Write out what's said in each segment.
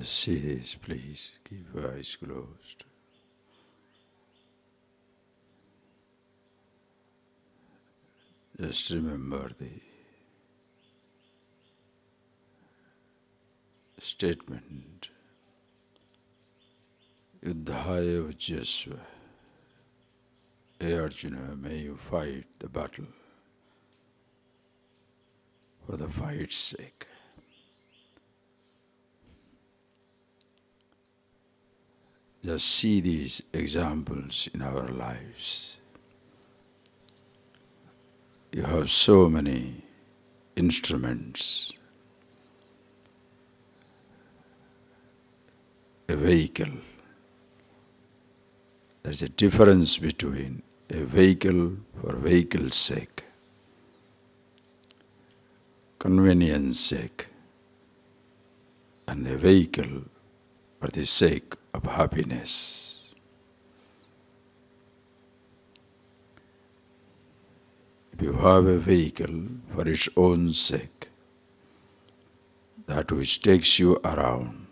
See this, please. Keep your eyes closed. Just remember the statement. Yuddhaya Ujjasva. Hey Arjuna, may you fight the battle for the fight's sake. Just see these examples in our lives. You have so many instruments, a vehicle. There's a difference between a vehicle for vehicle's sake, convenience sake, and a vehicle for the sake of happiness. If you have a vehicle for its own sake, that which takes you around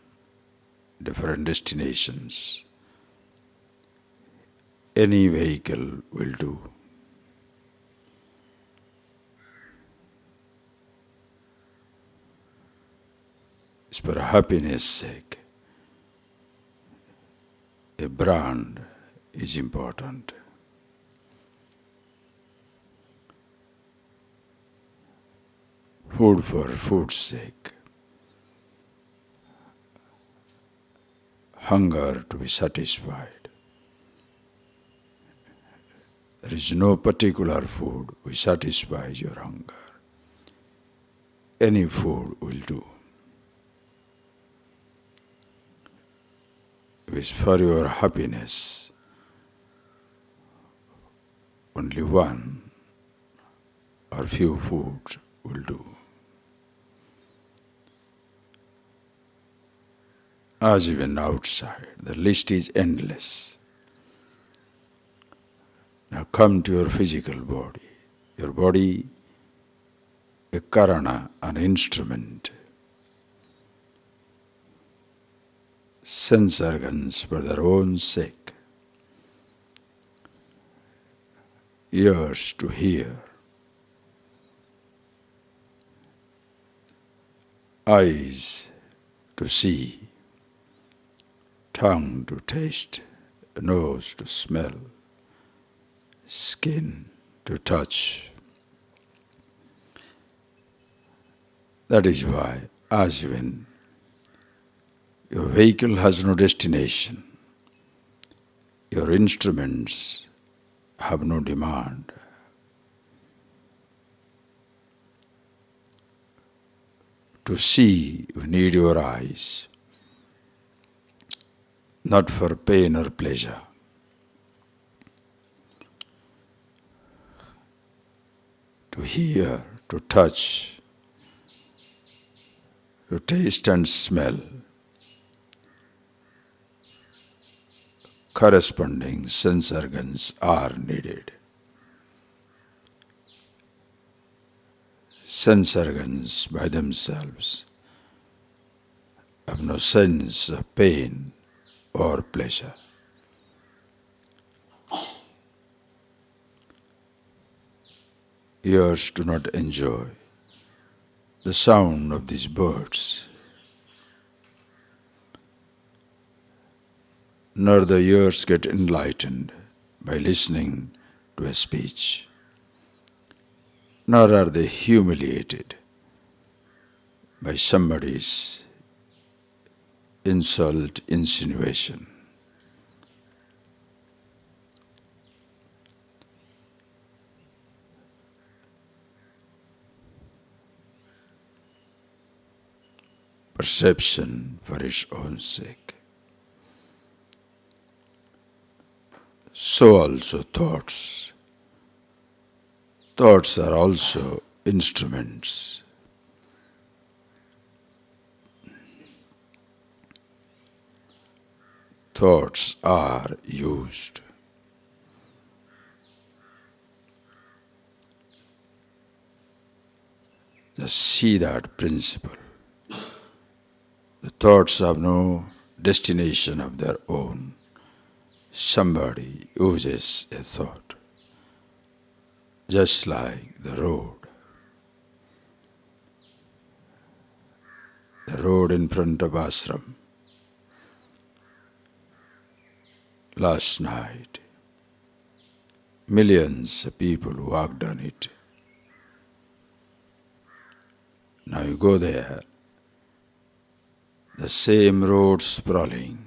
different destinations, any vehicle will do. It's for happiness' sake. A brand is important. Food for food's sake. Hunger to be satisfied. There is no particular food which satisfies your hunger. Any food will do. If it's for your happiness, only one or few foods will do. As even outside, the list is endless. Now come to your physical body. Your body, a karana, an instrument. Sense organs for their own sake. Ears to hear. Eyes to see. Tongue to taste. Nose to smell. Skin to touch. That is why, as when your vehicle has no destination, your instruments have no demand. To see, you need your eyes, not for pain or pleasure. To hear, to touch, to taste and smell, corresponding sense organs are needed. Sense organs by themselves have no sense of pain or pleasure. Ears do not enjoy the sound of these birds, nor the ears get enlightened by listening to a speech, nor are they humiliated by somebody's insult, insinuation. Perception for its own sake. So also thoughts. Thoughts are also instruments. Thoughts are used. Just see that principle. The thoughts have no destination of their own. Somebody uses a thought, just like the road. The road in front of ashram. Last night, millions of people walked on it. Now you go there, the same road sprawling,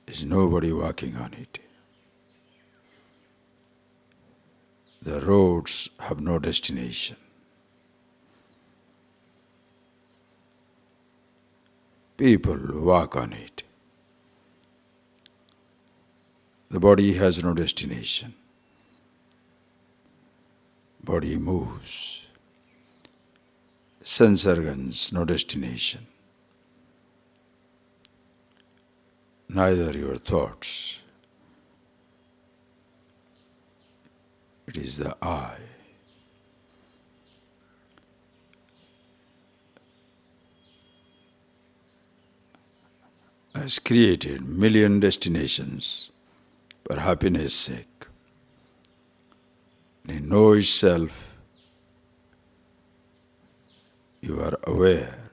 is nobody walking on it. The roads have no destination. People walk on it. The body has no destination. Body moves. Sense organs, no destination. Neither your thoughts. It is the I. Has created million destinations for happiness' sake. In know itself, you are aware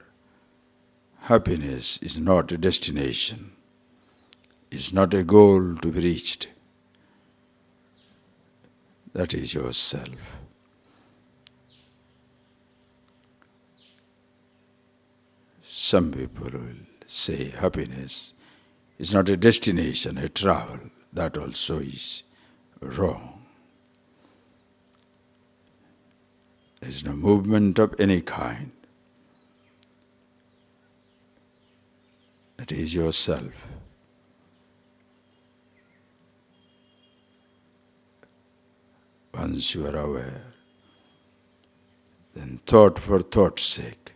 happiness is not a destination, is not a goal to be reached. That is yourself. Some people will say happiness is not a destination, a travel. That also is wrong. There is no movement of any kind. That is yourself. Once you are aware, then thought for thought's sake,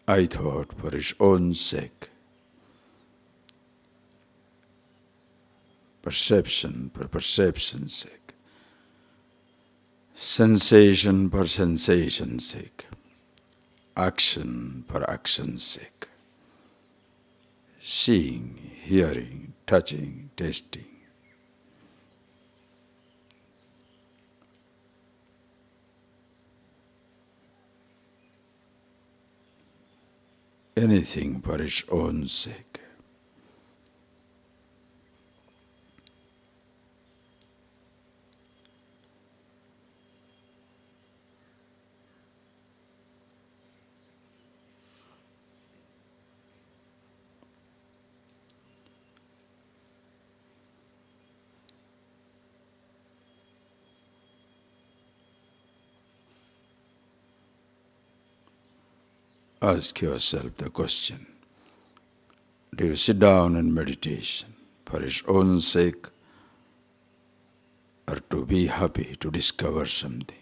I thought for its own sake, perception for perception's sake, sensation for sensation's sake, action for action's sake, seeing, hearing, touching, tasting. Anything for its own sake. Ask yourself the question, do you sit down in meditation for its own sake or to be happy, to discover something?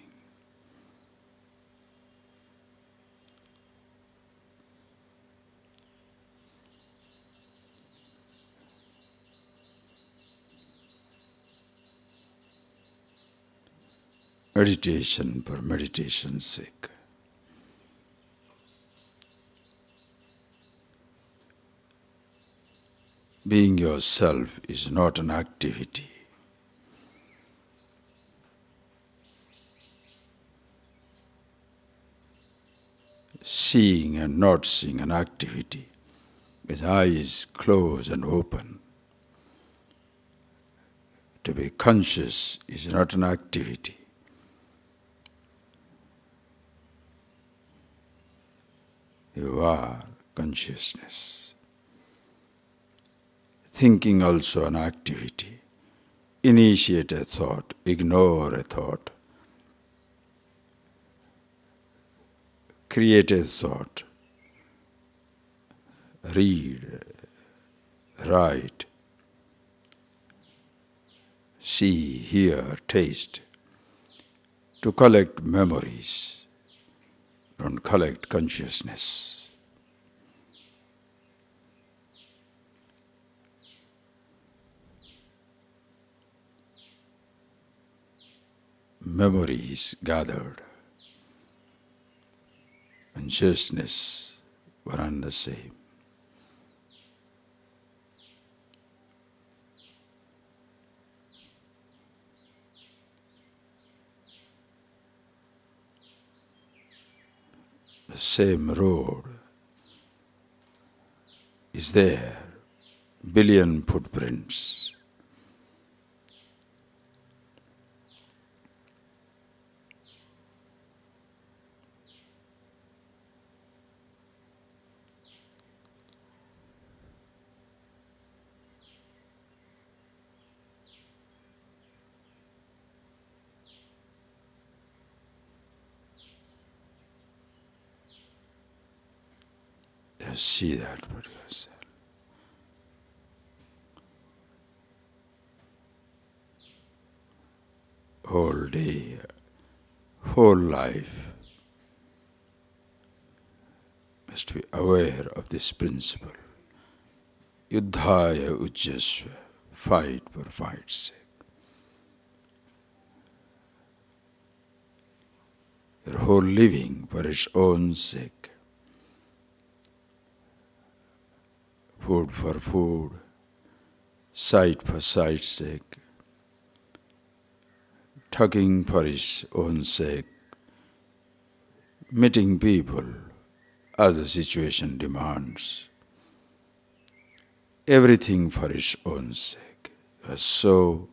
Meditation for meditation's sake. Being yourself is not an activity. Seeing and not seeing an activity, with eyes closed and open. To be conscious is not an activity. You are consciousness. Thinking also an activity. Initiate a thought, ignore a thought. Create a thought. Read, write, see, hear, taste. To collect memories, don't collect consciousness. Memories gathered, consciousness one and the same. The same road is there, billion footprints. Just see that for yourself. Whole day, whole life must be aware of this principle. Yuddhaya ujjasva, fight for fight's sake. Your whole living for its own sake. Food for food, sight for sight's sake, talking for its own sake, meeting people as the situation demands, everything for its own sake. You are so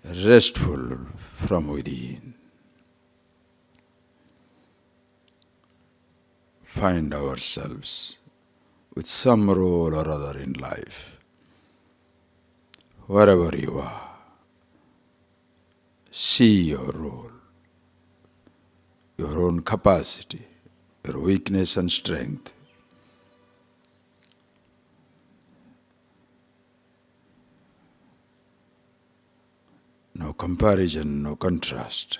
restful from within. Find ourselves with some role or other in life. Wherever you are, see your role, your own capacity, your weakness and strength. No comparison, no contrast.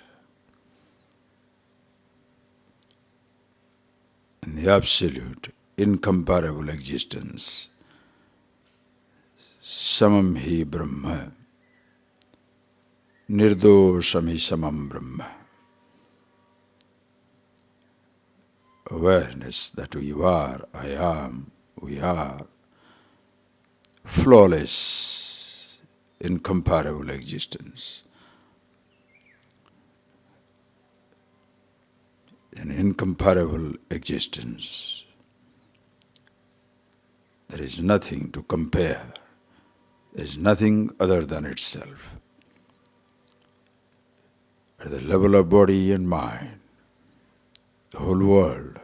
In the absolute, incomparable existence, samam hi brahma, nirdosham hi samam brahma. Awareness that you are, I am, we are, flawless, incomparable existence. An incomparable existence. There is nothing to compare. There is nothing other than itself. At the level of body and mind, the whole world,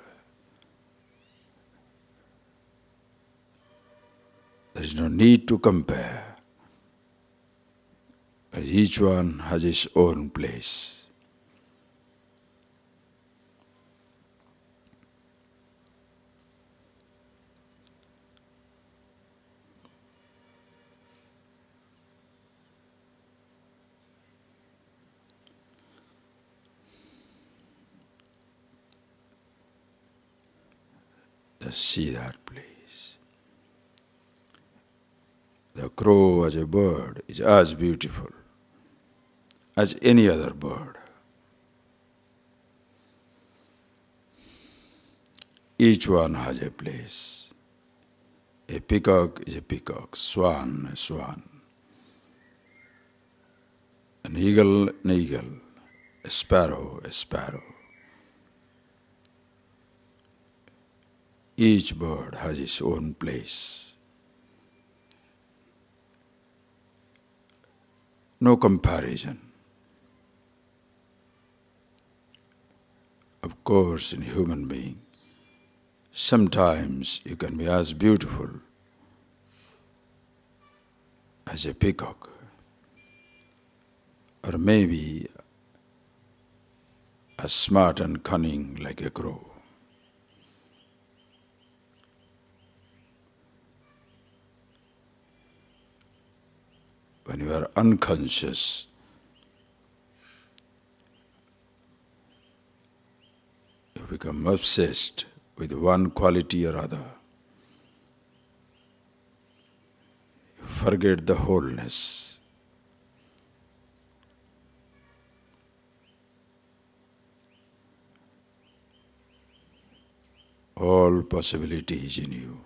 there is no need to compare, as each one has its own place. Just see that, please. The crow as a bird is as beautiful as any other bird. Each one has a place. A peacock is a peacock, swan a swan, an eagle an eagle, a sparrow a sparrow. Each bird has its own place. No comparison. Of course, in human being, sometimes you can be as beautiful as a peacock, or maybe as smart and cunning like a crow. When you are unconscious, you become obsessed with one quality or other. You forget the wholeness. All possibility is in you.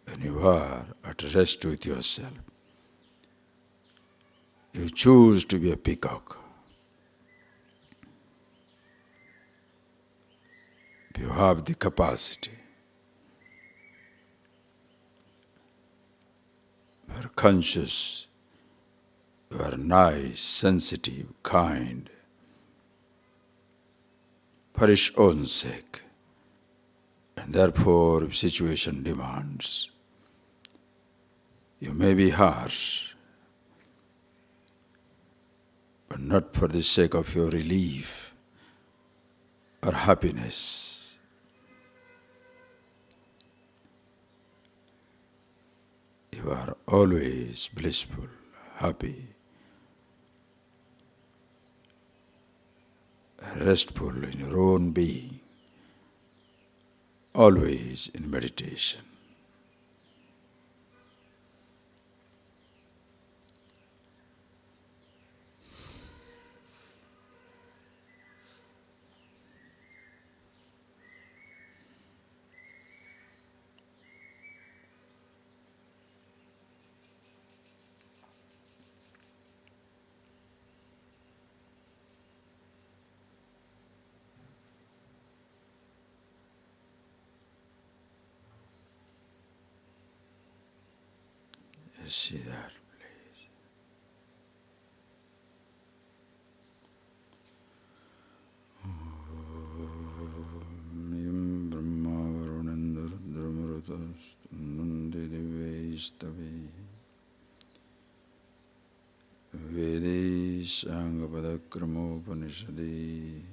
When you are at rest with yourself, you choose to be a peacock. You have the capacity. You are conscious. You are nice, sensitive, kind. For its own sake. And therefore, if situation demands, you may be harsh, but not for the sake of your relief or happiness. You are always blissful, happy, restful in your own being, always in meditation. See that, please. Yam Brahma Varunendra Rudramrutas Nandi Divaistavi Vedis Angapadakramopanishadi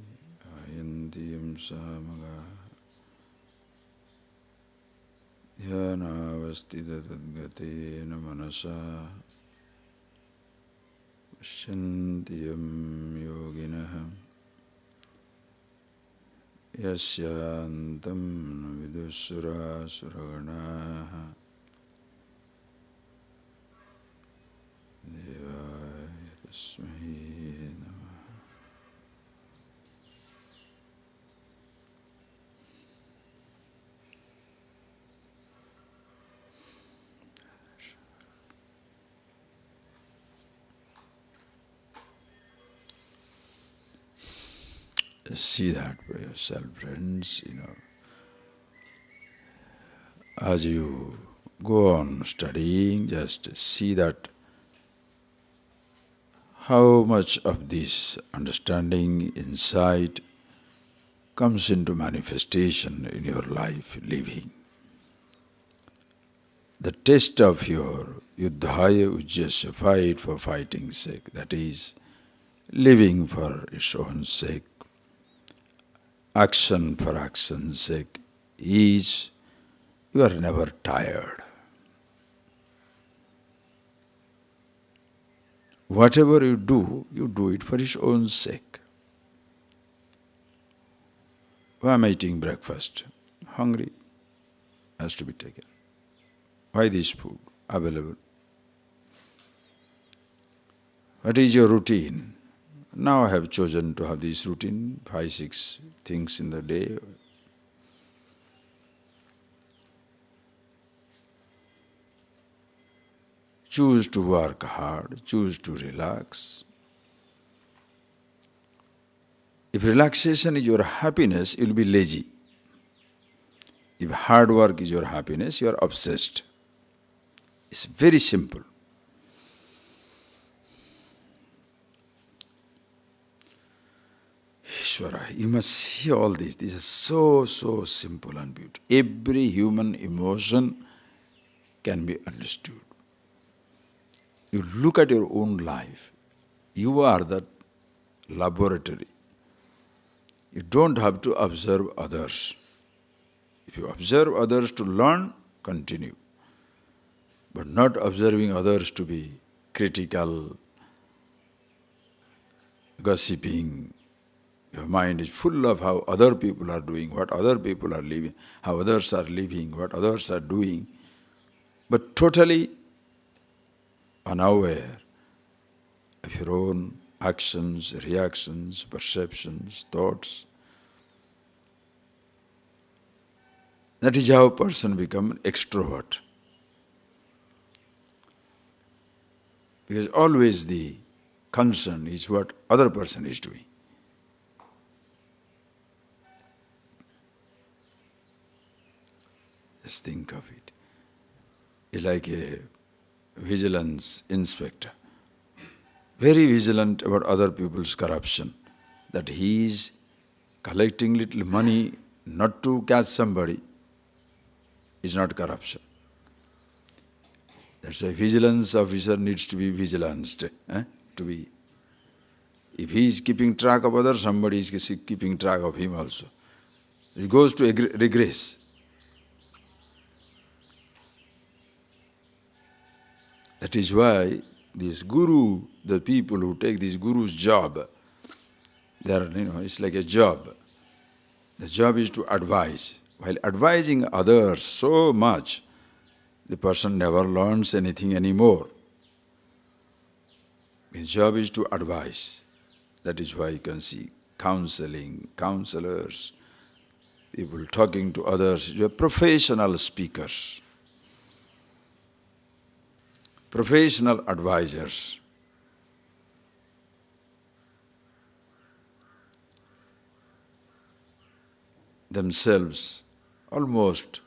Ayantiyam Samaga Dhyānāvastita tadgatena manasa Shantiyam yoginaha Yasyantam vidusura suraganaha Devaya tasmai namaha. See that for yourself, friends, As you go on studying, just see that how much of this understanding, insight comes into manifestation in your life living. The test of your yuddhaya ujjasya, fight for fighting's sake, that is, living for its own sake, action for action's sake, is you are never tired. Whatever you do it for its own sake. Why am I eating breakfast? Hungry, has to be taken. Why this food available? What is your routine? Now I have chosen to have this routine, 5-6 things in the day. Choose to work hard, choose to relax. If relaxation is your happiness, you will be lazy. If hard work is your happiness, you are obsessed. It's very simple. Ishvara, you must see all this. This is so simple and beautiful. Every human emotion can be understood. You look at your own life. You are the laboratory. You don't have to observe others. If you observe others to learn, continue. But not observing others to be critical, gossiping. Your mind is full of how other people are doing, what other people are living, how others are living, what others are doing. But totally unaware of your own actions, reactions, perceptions, thoughts. That is how a person becomes extrovert. Because always the concern is what other person is doing. Just think of it. It's like a vigilance inspector, very vigilant about other people's corruption, that he is collecting little money not to catch somebody is not corruption. That's why vigilance officer needs to be vigilanced. If he is keeping track of others, somebody is keeping track of him also. It goes to regress. That is why this guru, the people who take this guru's job, they are, it's like a job. The job is to advise. While advising others so much, the person never learns anything anymore. His job is to advise. That is why you can see counseling, counselors, people talking to others. You are professional speakers, professional advisors. Themselves almost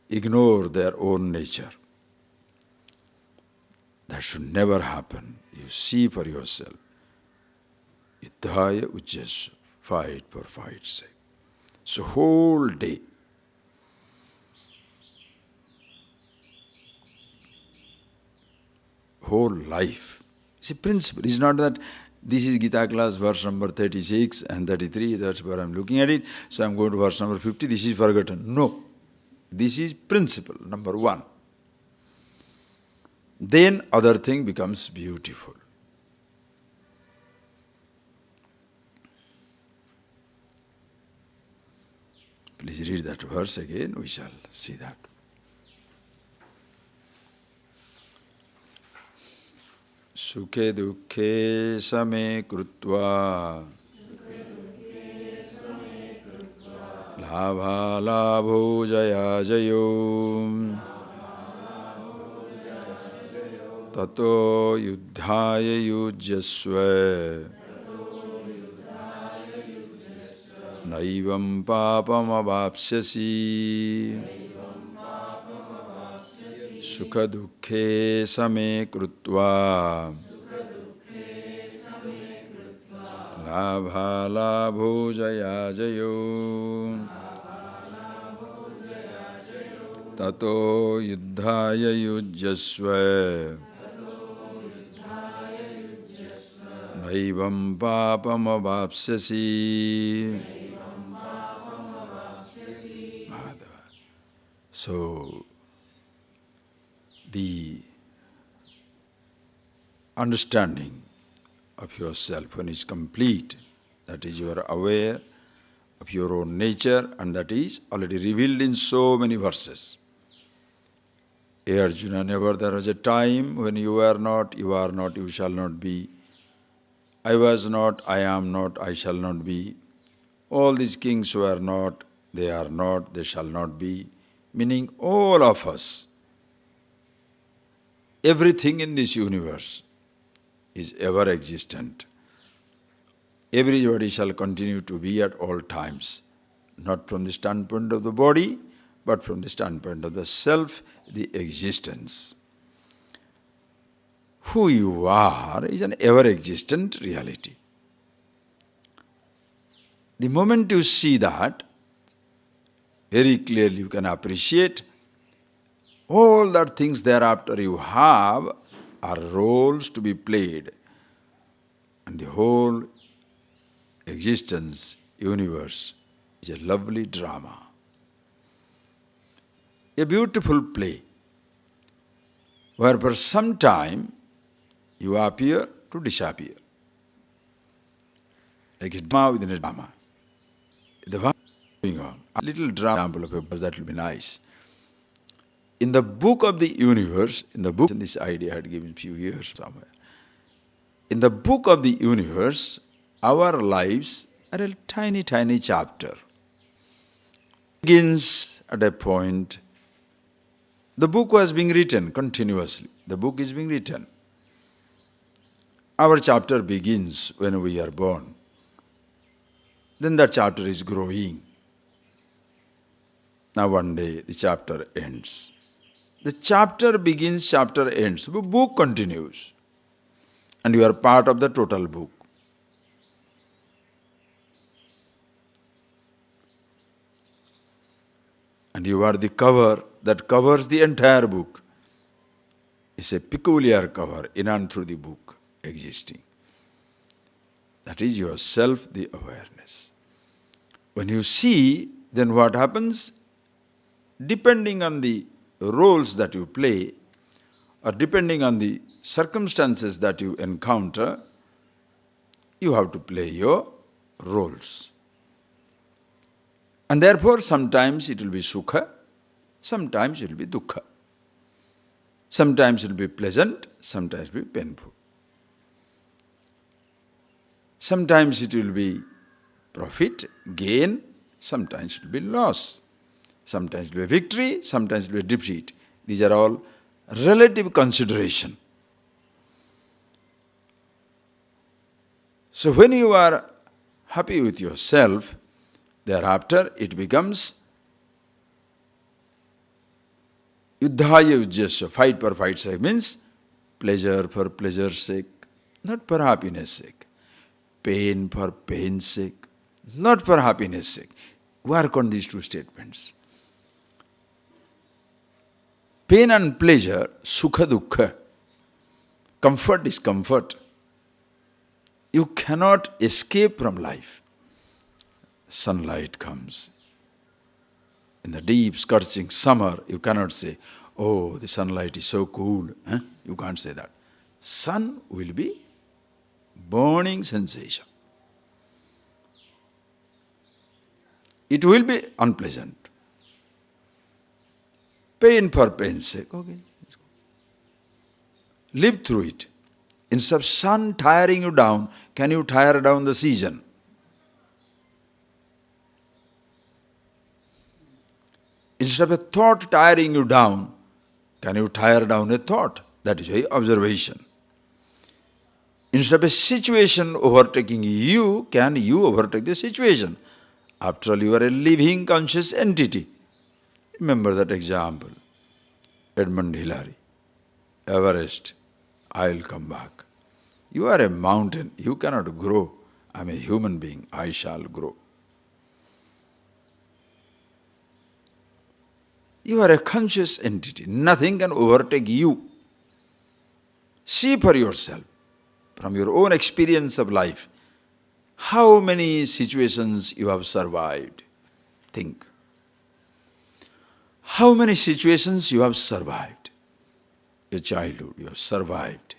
ignore their own nature. That should never happen. You see for yourself. Yuddhaya ujjasva, fight for fight's sake. So whole day, whole life. It's a principle. It's not that this is Gita class, verse number 36 and 33, that's where I'm looking at it, so I'm going to verse number 50, this is forgotten. No. This is principle, number one. Then other thing becomes beautiful. Please read that verse again, we shall see that. Sukhe dukhe same krutva labha labho jaya jayo tato yuddhaya yujyasva naivam papam avapsyasi sukha dukhe same krutva labha labho jaya jayo tato yuddhaya yujyasva naivam papam avapsyasi. So, the understanding of yourself when it's complete, that is, you are aware of your own nature, and that is already revealed in so many verses. Hey Arjuna, never there was a time when you were not, you shall not be. I was not, I am not, I shall not be. All these kings were not, they shall not be. Meaning all of us, everything in this universe is ever existent. Everybody shall continue to be at all times, not from the standpoint of the body, but from the standpoint of the self, the existence. Who you are is an ever-existent reality. The moment you see that, very clearly you can appreciate all that things thereafter you have are roles to be played. And the whole existence, universe, is a lovely drama. A beautiful play, where for some time you appear to disappear. Like a drama within a drama. The one going on. A little drama example of a that will be nice. In the book of the universe, in the book, this idea I had given a few years somewhere. In the book of the universe, our lives are a tiny, tiny chapter. Begins at a point. The book was being written continuously. The book is being written. Our chapter begins when we are born. Then that chapter is growing. Now one day the chapter ends. The chapter begins, chapter ends. The book continues. And you are part of the total book. And you are the cover that covers the entire book. It's a peculiar cover in and through the book existing. That is yourself, the awareness. When you see, then what happens? Depending on the roles that you play, or depending on the circumstances that you encounter, you have to play your roles. And therefore, sometimes it will be sukha, sometimes it will be dukkha. Sometimes it will be pleasant, sometimes it will be painful. Sometimes it will be profit, gain, sometimes it will be loss. Sometimes it will be victory, sometimes it will be defeat. These are all relative consideration. So when you are happy with yourself, thereafter it becomes yuddhaya yujyasya, fight for fight's sake, means pleasure for pleasure's sake, not for happiness' sake. Pain for pain's sake, not for happiness' sake. Work on these two statements. Pain and pleasure, sukha dukkha, comfort, discomfort. You cannot escape from life. Sunlight comes. In the deep scorching summer, you cannot say, oh, the sunlight is so cool. You can't say that. Sun will be burning sensation. It will be unpleasant. Pain for pain's sake, okay. Live through it. Instead of sun tiring you down, can you tire down the season? Instead of a thought tiring you down, can you tire down a thought? That is why observation. Instead of a situation overtaking you, can you overtake the situation? After all, you are a living conscious entity. Remember that example. Edmund Hillary, Everest, I will come back. You are a mountain, you cannot grow. I am a human being, I shall grow. You are a conscious entity, nothing can overtake you. See for yourself, from your own experience of life, how many situations you have survived. Think. How many situations you have survived? Your childhood, you have survived.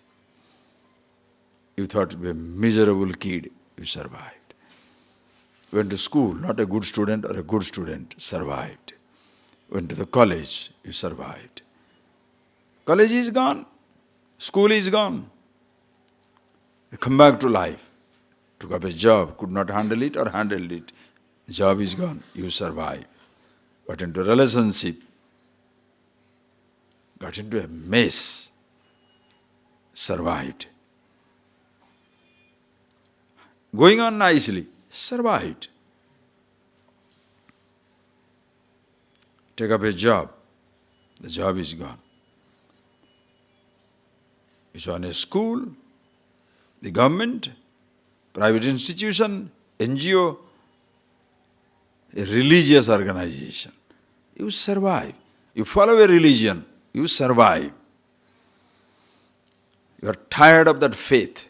You thought you were a miserable kid, you survived. Went to school, not a good student or a good student, survived. Went to the college, you survived. College is gone, school is gone. You come back to life, took up a job, could not handle it or handled it. Job is gone, you survive. Got into a relationship, got into a mess, survived. Going on nicely, survived. Take up a job, the job is gone. You join a school, the government, private institution, NGO, a religious organization. You survive. You follow a religion, you survive. You are tired of that faith,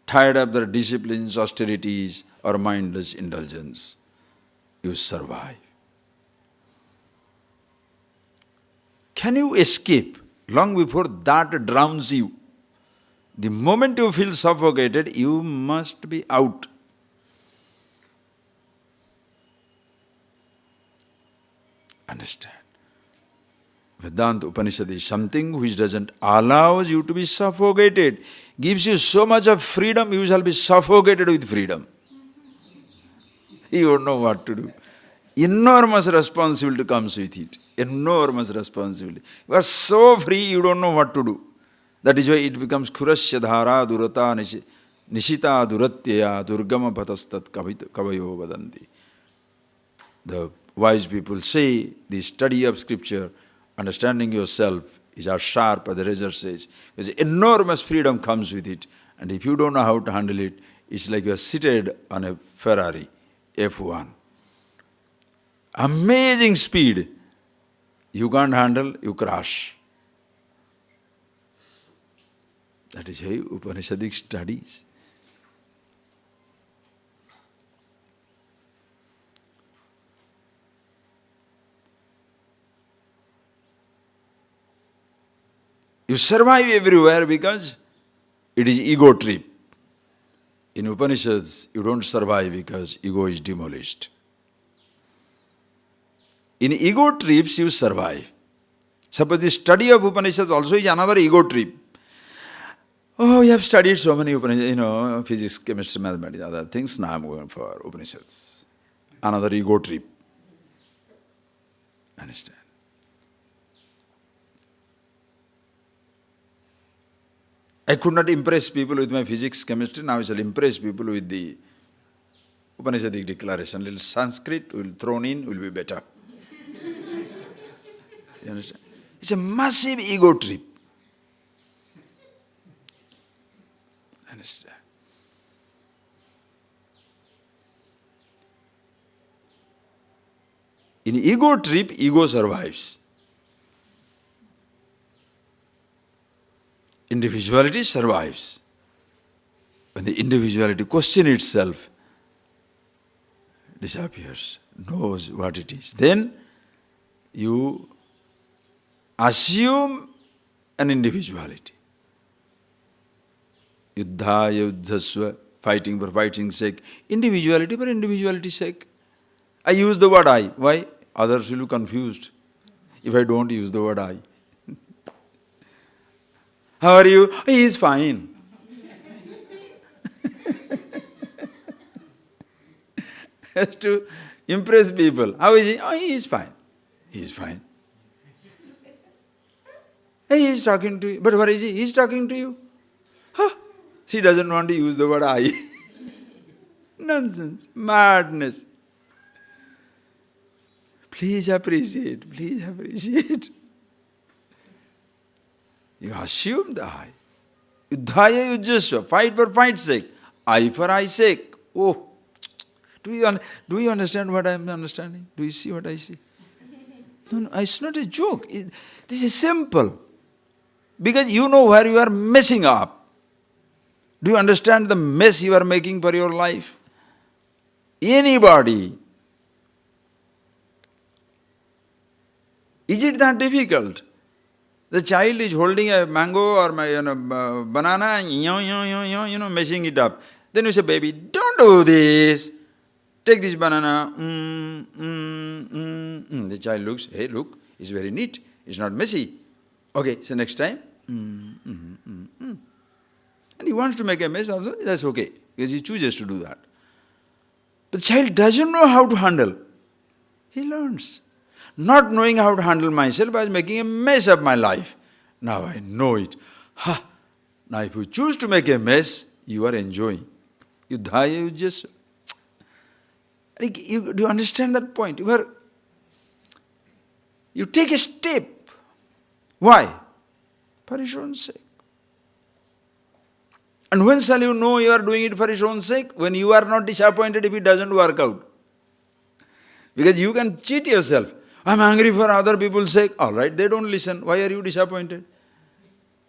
tired of the disciplines, austerities, or mindless indulgence. You survive. Can you escape long before that drowns you? The moment you feel suffocated, you must be out. Understand? Vedanta Upanishad is something which doesn't allow you to be suffocated. Gives you so much of freedom, you shall be suffocated with freedom. You don't know what to do. Enormous responsibility comes with it. Enormous responsibility. You are so free, you don't know what to do. That is why it becomes Kurasya Dhara Durata Nishita Duratyaya Durgama Patastat Kavayo Vadanti. The wise people say the study of scripture, understanding yourself, is as sharp as the razor edge. Because enormous freedom comes with it. And if you don't know how to handle it, it's like you are seated on a Ferrari F1. Amazing speed. You can't handle, you crash. That is why Upanishadic studies. You survive everywhere because it is ego trip. In Upanishads, you don't survive because ego is demolished. In ego trips, you survive. Suppose the study of Upanishads also is another ego trip. Oh, you have studied so many Upanishads, physics, chemistry, mathematics, other things. Now I'm going for Upanishads. Another ego trip. Understand? I could not impress people with my physics, chemistry. Now I shall impress people with the Upanishadic declaration. Little Sanskrit will thrown in, will be better. You understand? It's a massive ego trip. Understand? In ego trip, ego survives. Individuality survives. When the individuality question itself disappears, knows what it is, then you assume an individuality. Yuddhaya yuddhasva, fighting for fighting's sake. Individuality for individuality's sake. I use the word I. Why? Others will be confused if I don't use the word I. How are you? Oh, he is fine. Has to impress people. How is he? Oh, he is fine. He is fine. Hey, he is talking to you. But what is he? He is talking to you. Huh? She doesn't want to use the word I. Nonsense. Madness. Please appreciate. Please appreciate. You assume the I. Yuddhaya yujjasva, fight for fight's sake. I for I's sake. Oh, do you understand what I am understanding? Do you see what I see? No, it's not a joke. This is simple. Because you know where you are messing up. Do you understand the mess you are making for your life? Anybody. Is it that difficult? The child is holding a mango or banana, messing it up. Then you say, baby, don't do this. Take this banana. The child looks, hey, look, it's very neat. It's not messy. Okay, so next time. And he wants to make a mess also, that's okay. Because he chooses to do that. But the child doesn't know how to handle. He learns. Not knowing how to handle myself, I was making a mess of my life. Now I know it. Ha! Now if you choose to make a mess, you are enjoying. Yuddhaya, you just... do you understand that point? You take a step. Why? For his own sake. And when shall you know you are doing it for his own sake? When you are not disappointed if it doesn't work out. Because you can cheat yourself. I'm angry for other people's sake. All right, they don't listen. Why are you disappointed?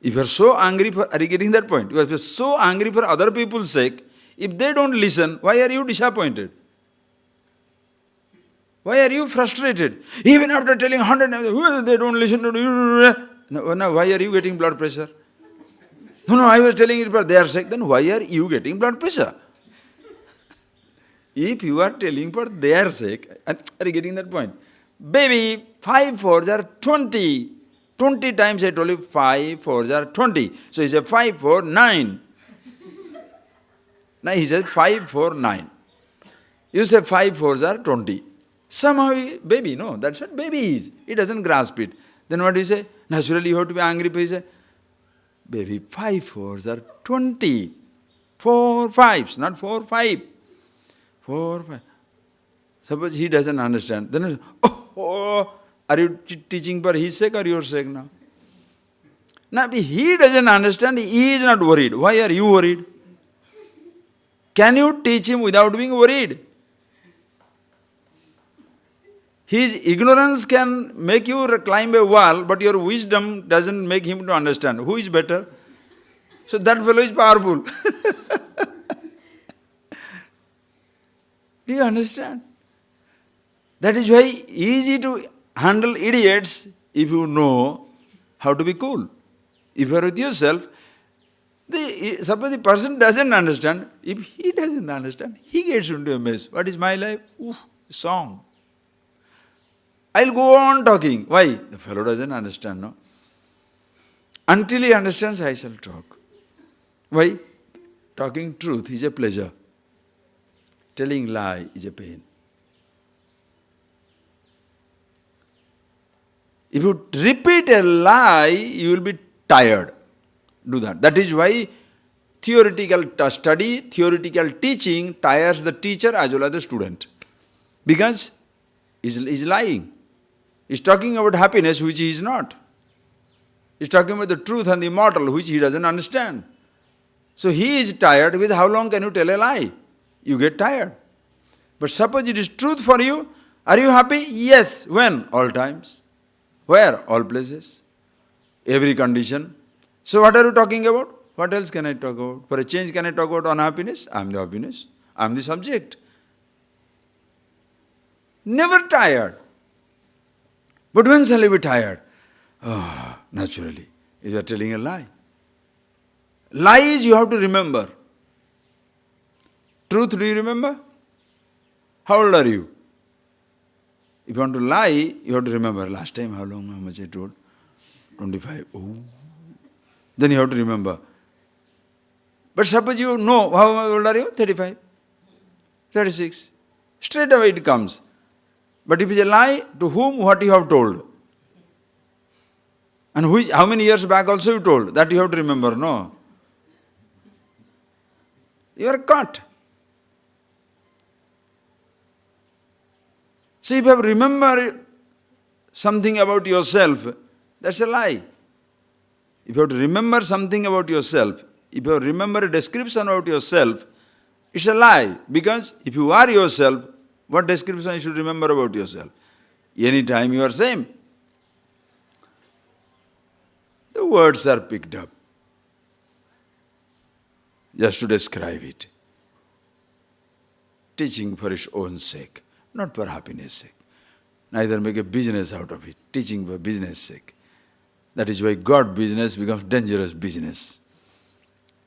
If you are so angry for... Are you getting that point? If you are so angry for other people's sake, if they don't listen, why are you disappointed? Why are you frustrated? Even after telling 100 times, they don't listen to you. Now, why are you getting blood pressure? No, I was telling it for their sake. Then why are you getting blood pressure? If you are telling for their sake, are you getting that point? Baby, 5 4s are 20. 20 times I told you 5 4s are 20. So he said 5 4 9. Now he says 5 4 9. You say 5 4s are 20. Somehow baby, no, that's what baby is. He doesn't grasp it. Then what do you say? Naturally you have to be angry, but you say, baby, 5 4s are 20. 4 5s, not 4 5. 4 5. Suppose he doesn't understand. Then, are you teaching for his sake or your sake now? Now, if he doesn't understand, he is not worried. Why are you worried? Can you teach him without being worried? His ignorance can make you climb a wall, but your wisdom doesn't make him to understand. Who is better? So that fellow is powerful. Do you understand? That is why easy to handle idiots if you know how to be cool. If you are with yourself, suppose the person doesn't understand, if he doesn't understand, he gets into a mess. What is my life? Oof, song. I'll go on talking. Why? The fellow doesn't understand, no? Until he understands, I shall talk. Why? Talking truth is a pleasure. Telling lie is a pain. If you repeat a lie, you will be tired. Do that. That is why theoretical study, theoretical teaching tires the teacher as well as the student. Because he's lying. He's talking about happiness which he is not. He's talking about the truth and the immortal which he doesn't understand. So he is tired because how long can you tell a lie? You get tired. But suppose it is truth for you, are you happy? Yes. When? All times. Where? All places. Every condition. So what are you talking about? What else can I talk about? For a change, can I talk about unhappiness? I am the happiness. I am the subject. Never tired. But when shall you be tired? Naturally. If you are telling a lie. Lies you have to remember. Truth, do you remember? How old are you? If you want to lie, you have to remember. Last time, how much I told? 25. Oh. Then you have to remember. But suppose you know, how old are you? 35. 36. Straight away it comes. But if it is a lie, to whom, what you have told? And how many years back also you told? That you have to remember, no? You are caught. So if you have remembered something about yourself, that's a lie. If you have to remember something about yourself, if you have to remember a description about yourself, it's a lie. Because if you are yourself, what description you should remember about yourself? Anytime you are same. The words are picked up just to describe it. Teaching for its own sake, not for happiness sake. Neither make a business out of it. Teaching for business sake. That is why God business becomes dangerous business.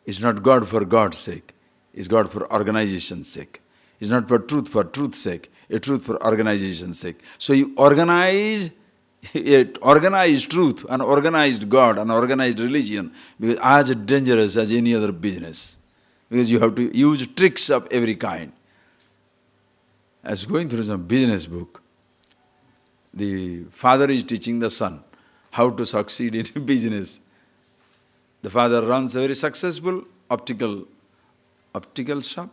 It's not God for God's sake. It's God for organization's sake. It's not for truth's sake. A truth for organization's sake. So you organize organized truth, an organized God, an organized religion, because as dangerous as any other business. Because you have to use tricks of every kind. I was going through some business book. The father is teaching the son how to succeed in business. The father runs a very successful optical shop.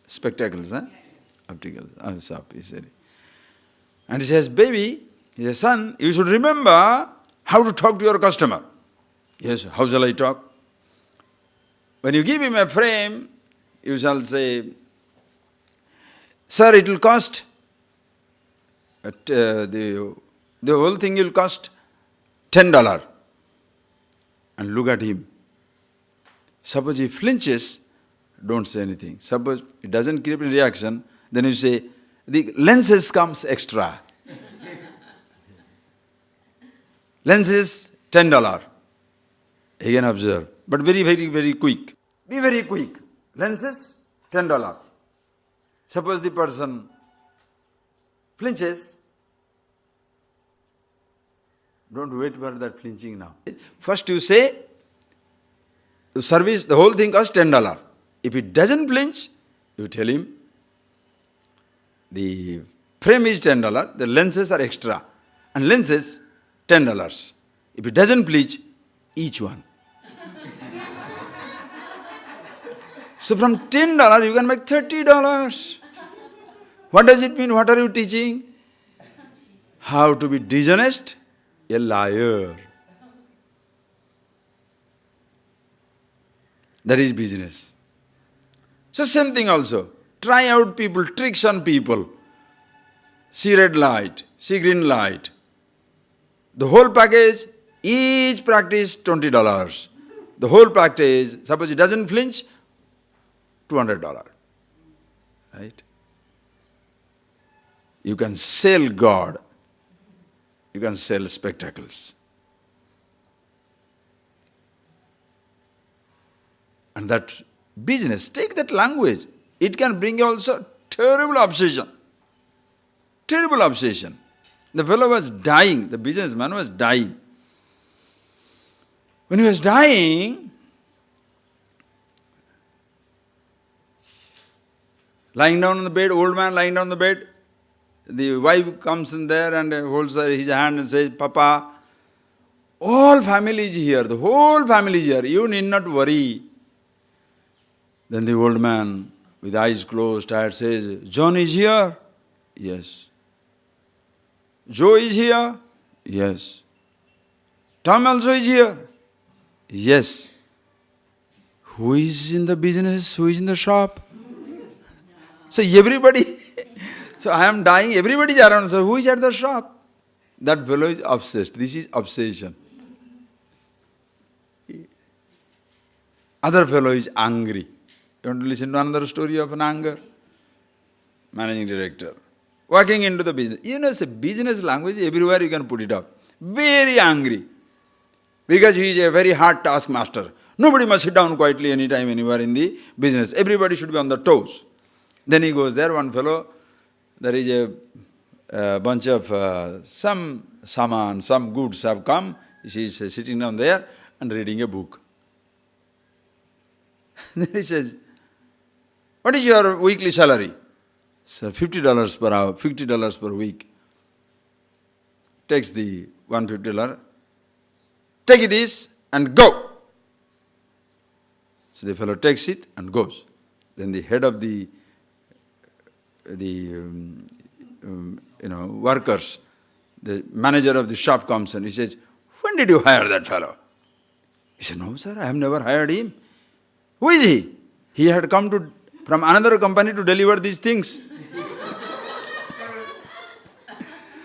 Spectacles, huh? Optical shop, he said. And he says, baby, he says, son, you should remember how to talk to your customer. Yes, how shall I talk? When you give him a frame, you shall say, sir, it will cost, the whole thing will cost $10. And look at him. Suppose he flinches, don't say anything. Suppose it doesn't keep a reaction, then you say, the lenses comes extra. Lenses, $10. Again observe. But very, very, very quick. Be very quick. Lenses, $10. Suppose the person flinches, Don't wait for that flinching now. First you say, service, the whole thing costs $10. If he doesn't flinch, you tell him, the frame is $10, the lenses are extra. And lenses, $10. If he doesn't flinch, each one. So from $10 you can make $30. What does it mean? What are you teaching? How to be dishonest? A liar. That is business. So same thing also. Try out people, tricks on people. See red light, see green light. The whole package, each practice $20. The whole practice, suppose it doesn't flinch, $200. Right? You can sell God. You can sell spectacles. And that business, take that language. It can bring also terrible obsession. Terrible obsession. The fellow was dying, the businessman was dying. When he was dying, lying down on the bed, old man lying down on the bed, the wife comes in there and holds his hand and says, Papa, all family is here, the whole family is here, you need not worry. Then the old man, with eyes closed, tired, says, John is here? Yes. Joe is here? Yes. Tom also is here? Yes. Who is in the business? Who is in the shop? So everybody, so I am dying, everybody is around, so who is at the shop? That fellow is obsessed. This is obsession. Other fellow is angry. You want to listen to another story of an anger? Managing director. Walking into the business. You know, it's a business language, everywhere you can put it up. Very angry. Because he is a very hard taskmaster. Nobody must sit down quietly anytime, anywhere in the business. Everybody should be on the toes. Then he goes there, one fellow, there is a bunch of some saman, some goods have come. He is sitting down there and reading a book. Then he says, what is your weekly salary? Sir, $50 per hour, $50 per week. Takes the $150, take this and go. So the fellow takes it and goes. Then the head of the workers, the manager of the shop comes and he says, when did you hire that fellow? He said, no sir, I have never hired him. Who is he? He had come from another company to deliver these things.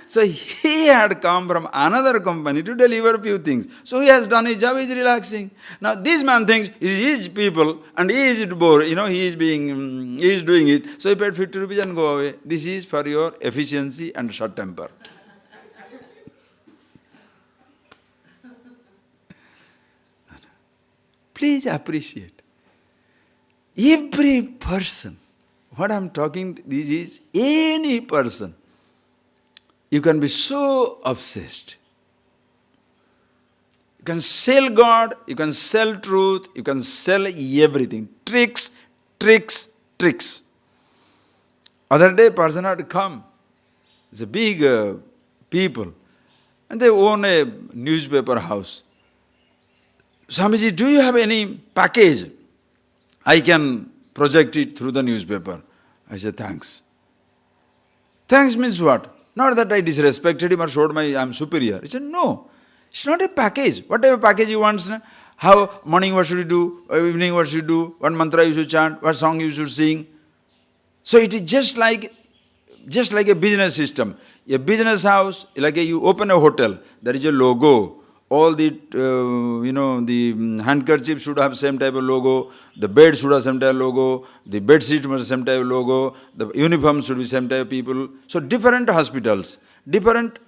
So he had come from another company to deliver a few things. So he has done his job, he is relaxing. Now this man thinks it is his people and he is bored, he is doing it. So he paid 50 rupees and go away. This is for your efficiency and short temper. Please appreciate. Every person, what I am talking, this is any person. You can be so obsessed. You can sell God, you can sell truth, you can sell everything. Tricks, tricks, tricks. Other day, person had come. It's a big people. And they own a newspaper house. Swamiji, do you have any package? I can project it through the newspaper. I said, thanks. Thanks means what? Not that I disrespected him or showed I am superior. He said, no, it's not a package. Whatever package you want, how morning what should you do, or evening what should you do, what mantra you should chant, what song you should sing. So it is just like a business system. A business house, like you open a hotel, there is a logo. All the, the handkerchief should have same type of logo, the bed should have same type of logo, the bed sheet must have same type of logo, the uniform should be same type of people. So different hospitals, different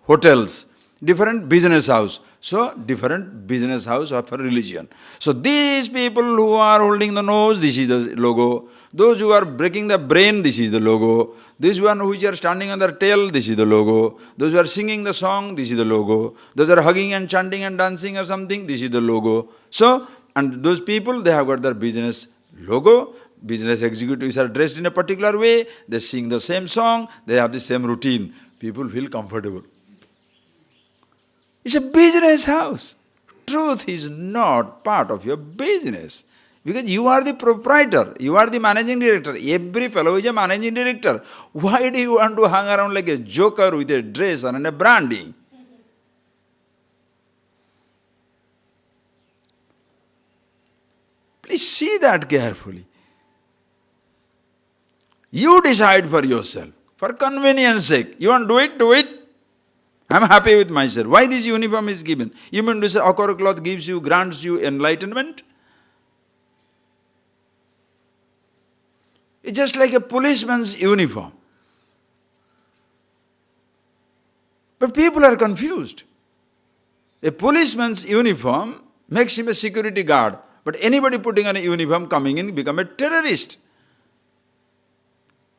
hotels, different business house. So, different business house of a religion. So, these people who are holding the nose, this is the logo. Those who are breaking the brain, this is the logo. These one who are standing on their tail, this is the logo. Those who are singing the song, this is the logo. Those who are hugging and chanting and dancing or something, this is the logo. So, and those people, they have got their business logo. Business executives are dressed in a particular way. They sing the same song. They have the same routine. People feel comfortable. It's a business house. Truth is not part of your business. Because you are the proprietor, you are the managing director. Every fellow is a managing director. Why do you want to hang around like a joker with a dress and a branding? Please see that carefully. You decide for yourself, for convenience sake. You want to do it, do it. I'm happy with myself. Why this uniform is given? You mean to say ochre cloth gives you, grants you enlightenment? It's just like a policeman's uniform. But people are confused. A policeman's uniform makes him a security guard. But anybody putting on a uniform coming in become a terrorist.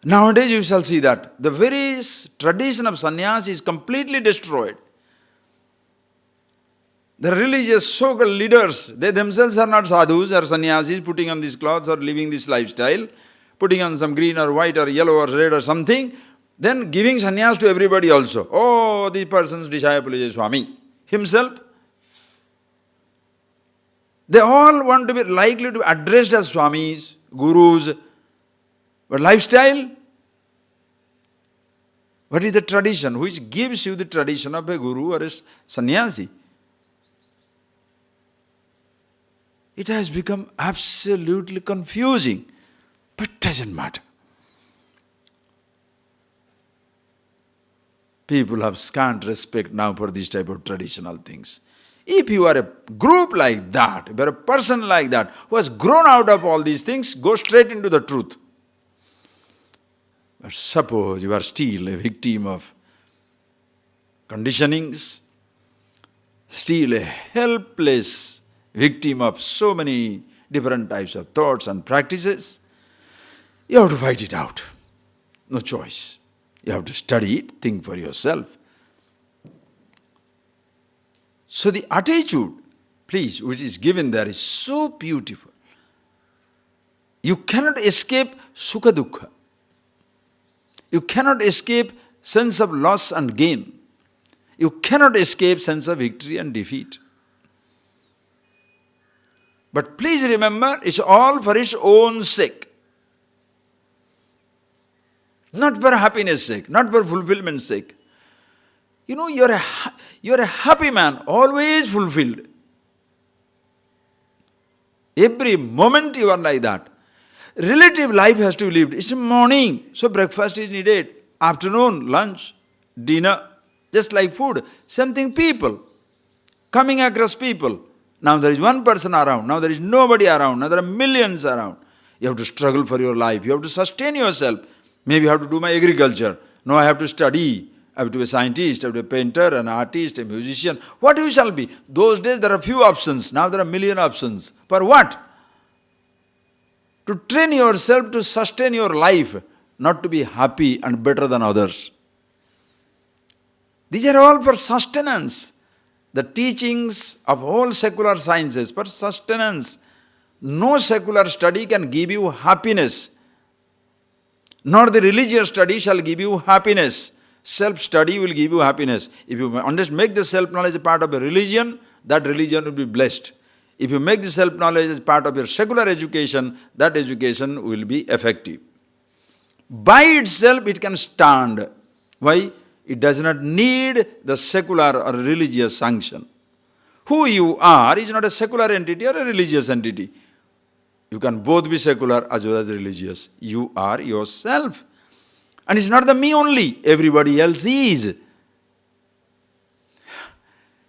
Nowadays you shall see that the very tradition of sannyas is completely destroyed. The religious so-called leaders, they themselves are not sadhus or sannyasis putting on these clothes or living this lifestyle, putting on some green or white or yellow or red or something, then giving sannyas to everybody also. Oh, this person's disciple is a Swami. Himself. They all want to be likely to be addressed as Swamis, Gurus. But lifestyle? What is the tradition? Which gives you the tradition of a Guru or a sannyasi? It has become absolutely confusing. But doesn't matter. People have scant respect now for these type of traditional things. If you are a group like that, if you are a person like that, who has grown out of all these things, go straight into the truth. But suppose you are still a victim of conditionings, still a helpless victim of so many different types of thoughts and practices, you have to fight it out. No choice. You have to study it, think for yourself. So the attitude, please, which is given there is so beautiful. You cannot escape sukha dukkha. You cannot escape sense of loss and gain. You cannot escape sense of victory and defeat. But please remember, it's all for its own sake. Not for happiness sake, not for fulfillment's sake. You know, you're a happy man, always fulfilled. Every moment you are like that. Relative life has to be lived. It's morning, so breakfast is needed. Afternoon, lunch, dinner, just like food. Same thing people. Coming across people. Now there is one person around, now there is nobody around, now there are millions around. You have to struggle for your life, you have to sustain yourself. Maybe I have to do my agriculture. No, I have to study. I have to be a scientist, I have to be a painter, an artist, a musician. What you shall be? Those days there are few options, now there are million options. For what? To train yourself to sustain your life, not to be happy and better than others. These are all for sustenance. The teachings of all secular sciences for sustenance. No secular study can give you happiness. Nor the religious study shall give you happiness. Self-study will give you happiness. If you make the self-knowledge a part of a religion, that religion will be blessed. If you make the self-knowledge as part of your secular education, that education will be effective. By itself it can stand. Why? It does not need the secular or religious sanction. Who you are is not a secular entity or a religious entity. You can both be secular as well as religious. You are yourself. And it's not the me only, everybody else is.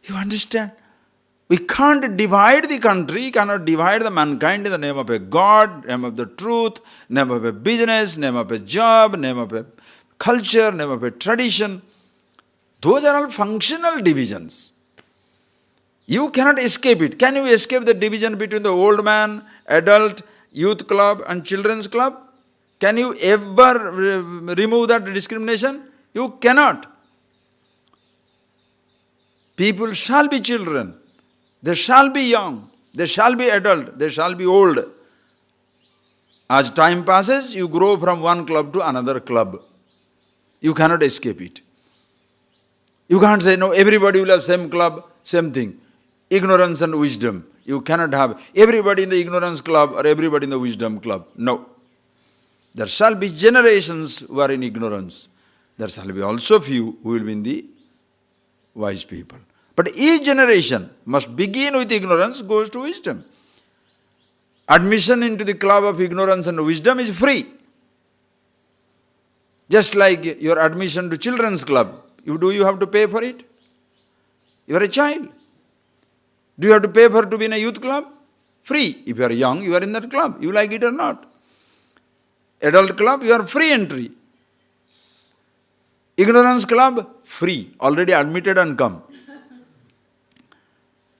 You understand? We can't divide the country, cannot divide the mankind in the name of a God, name of the truth, name of a business, name of a job, name of a culture, name of a tradition. Those are all functional divisions. You cannot escape it. Can you escape the division between the old man, adult, youth club and children's club? Can you ever remove that discrimination? You cannot. People shall be children. They shall be young. They shall be adult. They shall be old. As time passes, you grow from one club to another club. You cannot escape it. You can't say, no, everybody will have same club, same thing. Ignorance and wisdom. You cannot have everybody in the ignorance club or everybody in the wisdom club. No. There shall be generations who are in ignorance. There shall be also few who will be in the wise people. But each generation must begin with ignorance, goes to wisdom. Admission into the club of ignorance and wisdom is free. Just like your admission to children's club. Do you have to pay for it? You are a child. Do you have to pay for to be in a youth club? Free. If you are young, you are in that club. You like it or not. Adult club, you are free entry. Ignorance club, free. Already admitted and come.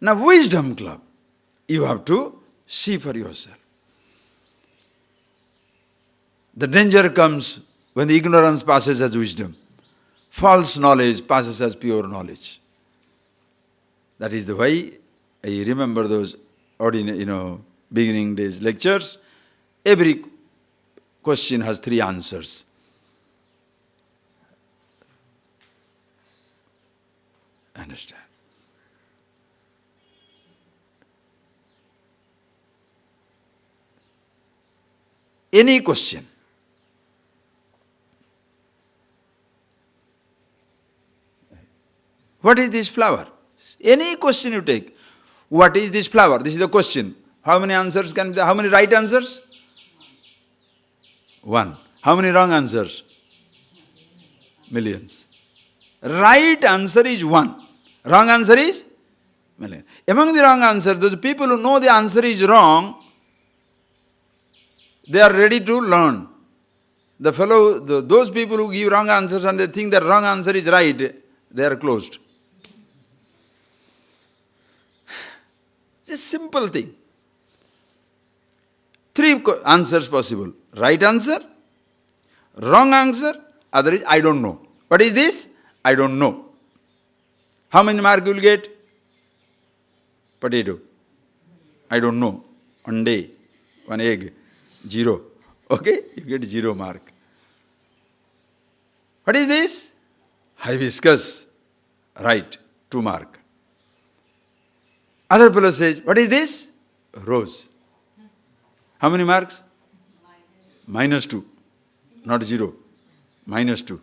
Now wisdom club, you have to see for yourself. The danger comes when the ignorance passes as wisdom. False knowledge passes as pure knowledge. That is the way I remember those beginning days lectures. Every question has 3 answers. Understand? Any question. What is this flower? Any question you take. What is this flower? This is the question. How many answers can be there? How many right answers? 1. How many wrong answers? Millions. Right answer is 1. Wrong answer is million. Among the wrong answers, those people who know the answer is wrong, they are ready to learn. Those people who give wrong answers and they think that wrong answer is right, they are closed. It's a simple thing. 3 answers possible. Right answer, wrong answer, other is I don't know. What is this? I don't know. How many marks you will get? Potato. I don't know. 1 day, 1 egg, 0. Okay? You get 0 mark. What is this? Hibiscus. Right. 2 mark. Other fellow says, what is this? Rose. How many marks? -2. Not 0. -2.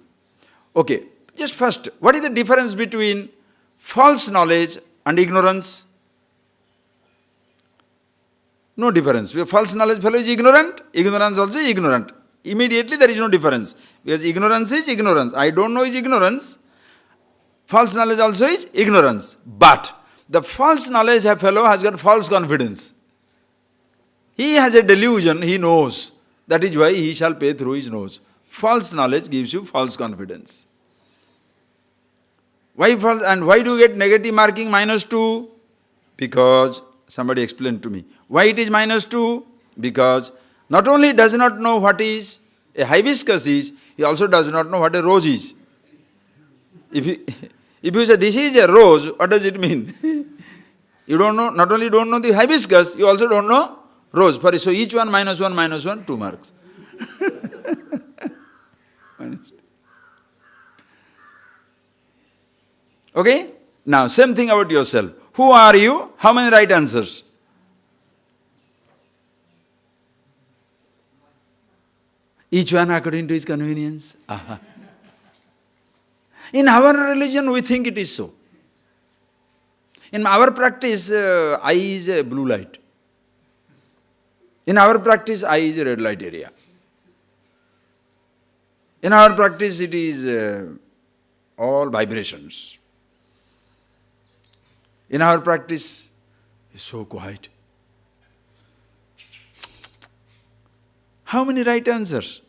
Okay. Just first, what is the difference between false knowledge and ignorance? No difference. False knowledge fellow is ignorant, ignorance also is ignorant. Immediately there is no difference. Because ignorance is ignorance. I don't know is ignorance. False knowledge also is ignorance. But the false knowledge fellow has got false confidence. He has a delusion, he knows. That is why he shall pay through his nose. False knowledge gives you false confidence. Why false? And why do you get negative marking -2? Because, somebody explained to me. Why it is -2? Because not only does not know what is a hibiscus is, he also does not know what a rose is. If you say this is a rose, what does it mean? You don't know, not only don't know the hibiscus, you also don't know rose. So each one -1, 2 marks. Okay? Now, same thing about yourself. Who are you? How many right answers? Each one according to his convenience. Aha. In our religion, we think it is so. In our practice, eye is a blue light. In our practice, eye is a red light area. In our practice, it is all vibrations. In our practice, it's so quiet. How many right answers?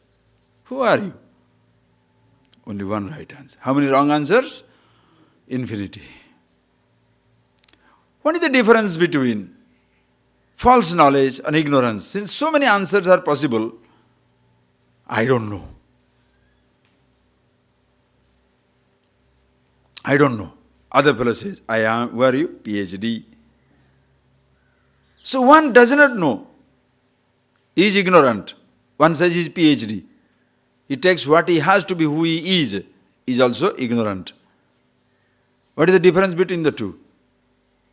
Who are you? Only 1 right answer. How many wrong answers? infinity. What is the difference between false knowledge and ignorance? Since so many answers are possible, I don't know. I don't know. Other fellow says, I am, where are you? PhD. So one does not know. He is ignorant. One says he is PhD. He takes what he has to be who he is. He is also ignorant. What is the difference between the two?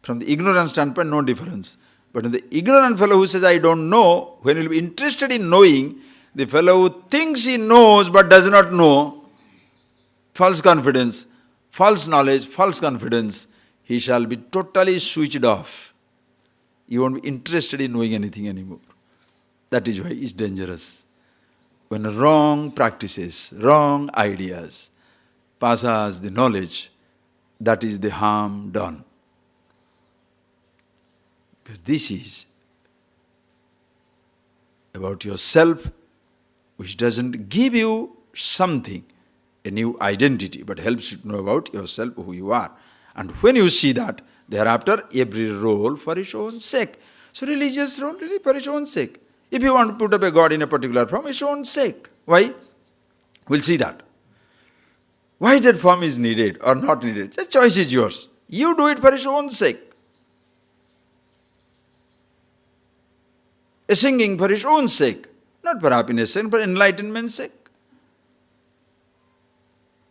From the ignorant standpoint, no difference. But in the ignorant fellow who says, I don't know, when he will be interested in knowing, the fellow who thinks he knows but does not know, false confidence, false knowledge, false confidence, he shall be totally switched off. He won't be interested in knowing anything anymore. That is why it's dangerous. When wrong practices, wrong ideas pass as the knowledge, that is the harm done. Because this is about yourself, which doesn't give you something, a new identity, but helps you to know about yourself, who you are. And when you see that, thereafter, every role for its own sake. So religious role, really for its own sake. If you want to put up a God in a particular form, its own sake. Why? We'll see that. Why that form is needed or not needed, the choice is yours. You do it for its own sake. A singing for its own sake, not for happiness sake, for enlightenment's sake.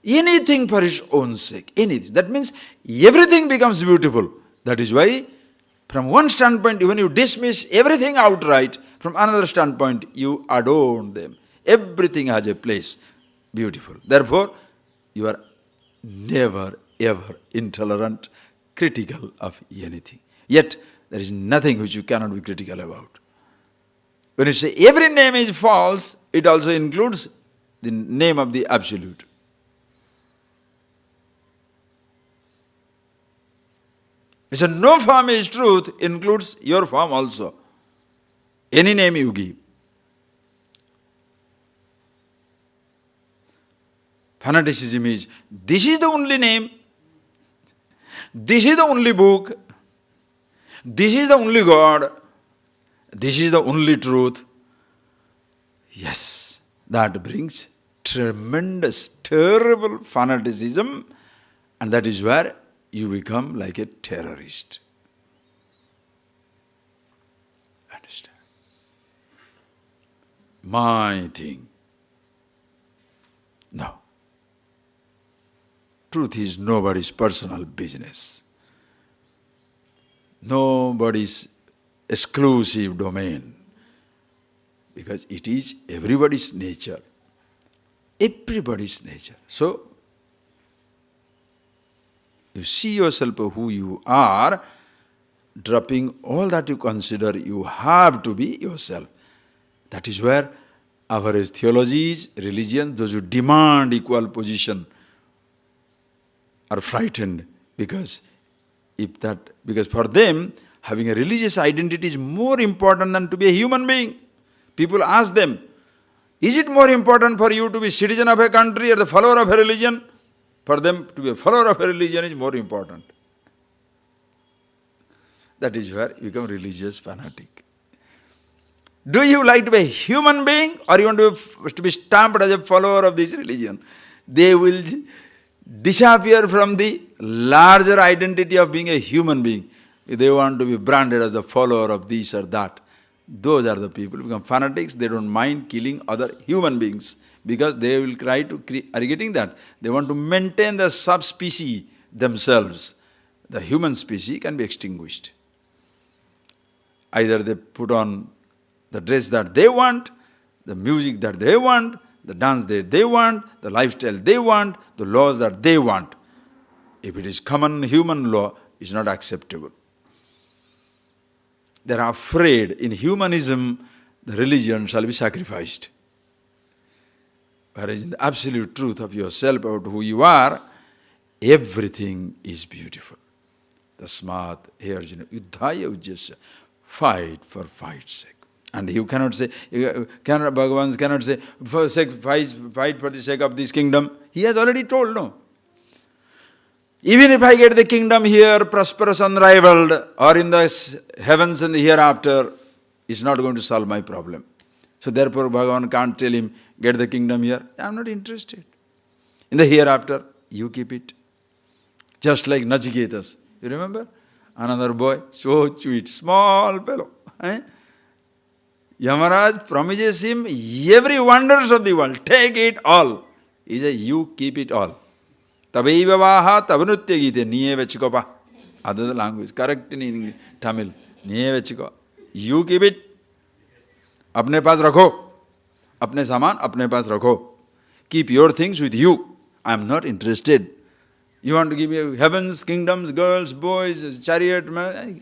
Anything for its own sake, anything. That means everything becomes beautiful. That is why, from one standpoint, when you dismiss everything outright, from another standpoint, you adorn them. Everything has a place, beautiful. Therefore, you are never, ever intolerant, critical of anything. Yet, there is nothing which you cannot be critical about. When you say every name is false, it also includes the name of the Absolute. So no form is truth includes your form also. Any name you give. Fanaticism is, this is the only name, this is the only book, this is the only God, this is the only truth. Yes, that brings tremendous, terrible fanaticism, and that is where you become like a terrorist. Understand? My thing. No. Truth is nobody's personal business. Nobody's exclusive domain. Because it is everybody's nature. Everybody's nature. So, you see yourself who you are, dropping all that you consider you have to be yourself. That is where our theologies, religions, those who demand equal position are frightened, because for them, having a religious identity is more important than to be a human being. People ask them, is it more important for you to be citizen of a country or the follower of a religion? For them, to be a follower of a religion is more important. That is where you become religious fanatic. Do you like to be a human being, or you want to be stamped as a follower of this religion? They will disappear from the larger identity of being a human being. If they want to be branded as a follower of this or that, those are the people who become fanatics. They don't mind killing other human beings, because they will try to are getting that. They want to maintain the subspecies themselves. The human species can be extinguished. Either they put on the dress that they want, the music that they want, the dance that they want, the lifestyle they want, the laws that they want. If it is common human law, it's not acceptable. They are afraid in humanism, the religion shall be sacrificed. Whereas in the absolute truth of yourself, about who you are, everything is beautiful. Tasmat he Arjuna yuddhaya ujjasya. Fight for fight's sake. And you cannot say, Bhagavan cannot say, fight for the sake of this kingdom. He has already told, no. Even if I get the kingdom here, prosperous, unrivaled, or in the heavens and the hereafter, it's not going to solve my problem. So therefore Bhagavan can't tell him, get the kingdom here. I'm not interested. In the hereafter, you keep it. Just like Nachiketas. You remember? Another boy, so sweet, small fellow. Yamaraj promises him every wonders of the world. Take it all. He says, you keep it all. Tabaiva vaha tavanutya gite niye vechikopa. Other language, correct in English, Tamil. Niye vechiko. You keep it. Apne paas rakho. Apne saman, apne paas rakho. Keep your things with you. I am not interested. You want to give me heavens, kingdoms, girls, boys, chariot,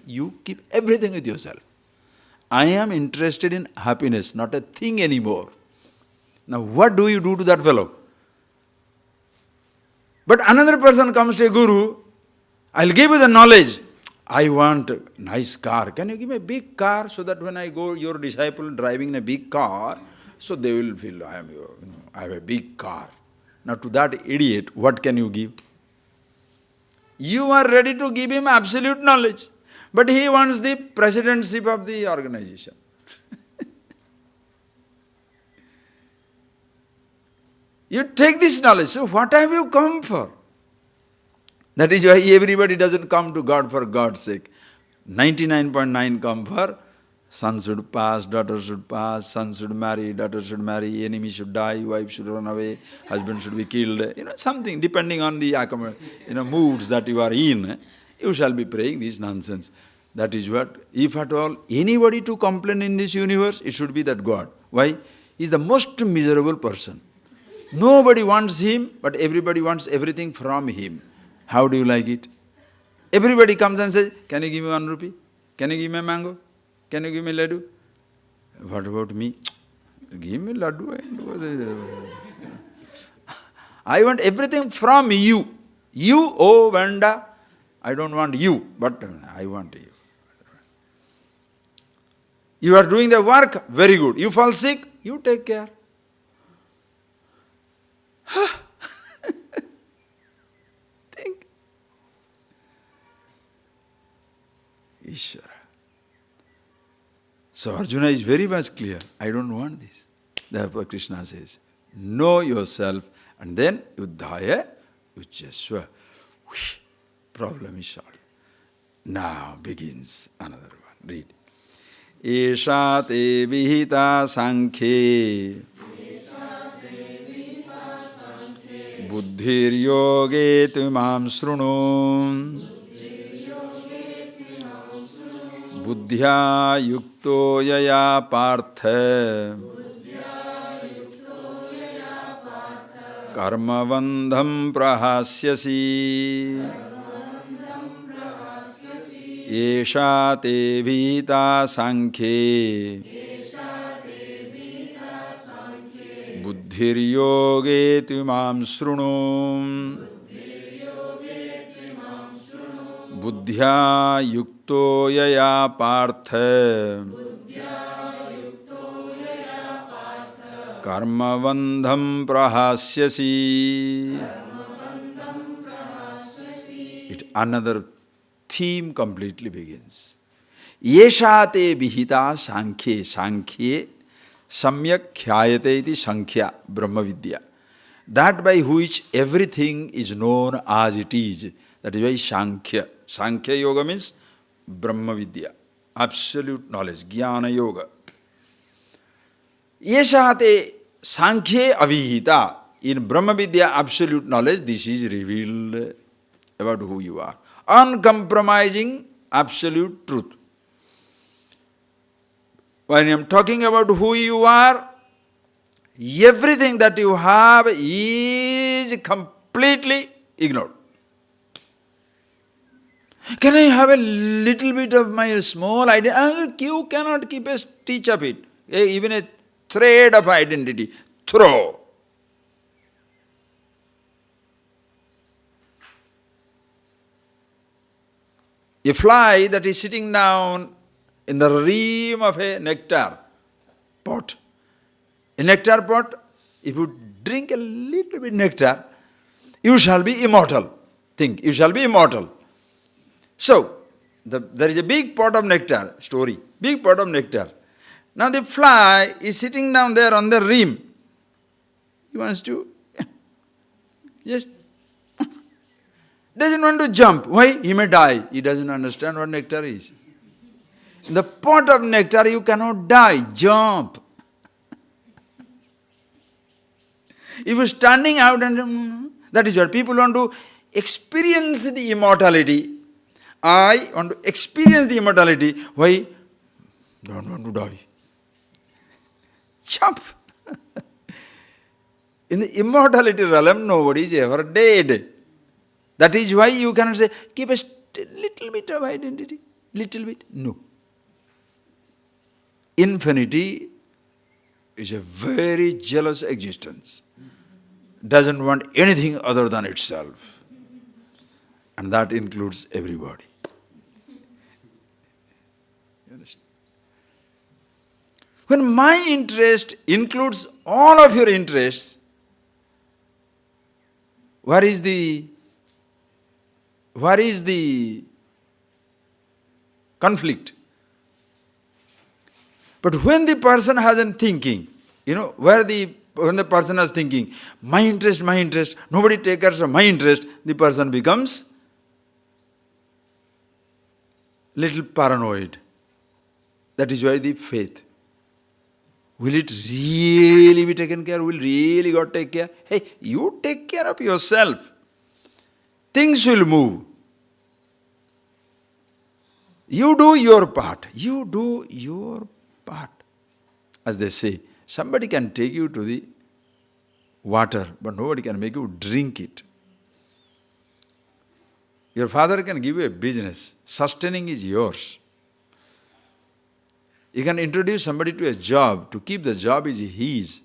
you keep everything with yourself. I am interested in happiness, not a thing anymore. Now what do you do to that fellow? But another person comes to a guru, I'll give you the knowledge. I want a nice car. Can you give me a big car so that when I go, your disciple driving a big car, so they will feel I have a big car. Now to that idiot, what can you give? You are ready to give him absolute knowledge. But he wants the presidentship of the organization. You take this knowledge. So what have you come for? That is why everybody doesn't come to God for God's sake. 99.9 come for son should pass, daughter should pass, son should marry, daughter should marry, enemy should die, wife should run away, husband should be killed. Something depending on the moods that you are in, you shall be praying this nonsense. That is what, if at all anybody to complain in this universe, it should be that God. Why? He is the most miserable person. Nobody wants him, but everybody wants everything from him. How do you like it? Everybody comes and says, can you give me 1 rupee? Can you give me a mango? Can you give me laddu? What about me? Give me laddu. I want everything from you. You, oh Vanda, I don't want you, but I want you. You are doing the work, very good. You fall sick, you take care. Think. Ishvara. So Arjuna is very much clear. I don't want this. Therefore Krishna says, know yourself and then Uddhaya Uchyasva. Problem is solved. Now begins another one. Read. Esha te vihita sankhe buddhir yoge tumam srunu buddhya yukto yaya partha karma bandham prahasyasi Esha te vita sankhe buddhir yoge tumam srunu buddhya yukto yaya partha karma bandham prahasyasi. It another theme completely begins. Yesha te vihita sankhe. Sankhe samyak khyayate iti sankhya brahma vidya. That by which everything is known as it is. That is why sankhya. Sankhya yoga means brahma vidya. Absolute knowledge. Jnana yoga. Yesha te sankhe avihita. In brahma vidya absolute knowledge, this is revealed about who you are. Uncompromising absolute truth. When I am talking about who you are, everything that you have is completely ignored. Can I have a little bit of my small identity? You cannot keep a stitch of it, even a thread of identity. Throw. A fly that is sitting down in the rim of a nectar pot. A nectar pot, if you drink a little bit nectar, you shall be immortal. think. You shall be immortal. So, there is a big pot of nectar, story, big pot of nectar. Now the fly is sitting down there on the rim. He wants to just doesn't want to jump. Why? He may die. He doesn't understand what nectar is. In the pot of nectar you cannot die. Jump. If you're standing out and that is what people want to experience the immortality. I want to experience the immortality. Why? Don't want to die. Jump. In the immortality realm, nobody is ever dead. That is why you cannot say, keep a little bit of identity. Little bit. No. Infinity is a very jealous existence. Doesn't want anything other than itself. And that includes everybody. You understand? When my interest includes all of your interests, where is the conflict? But when the person hasn't thinking, when the person is thinking, my interest, nobody takes care of my interest, the person becomes little paranoid. That is why the faith. Will it really be taken care? Will really God take care? Hey, you take care of yourself. Things will move. You do your part. You do your part. As they say, somebody can take you to the water, but nobody can make you drink it. Your father can give you a business. Sustaining is yours. You can introduce somebody to a job. To keep the job is his.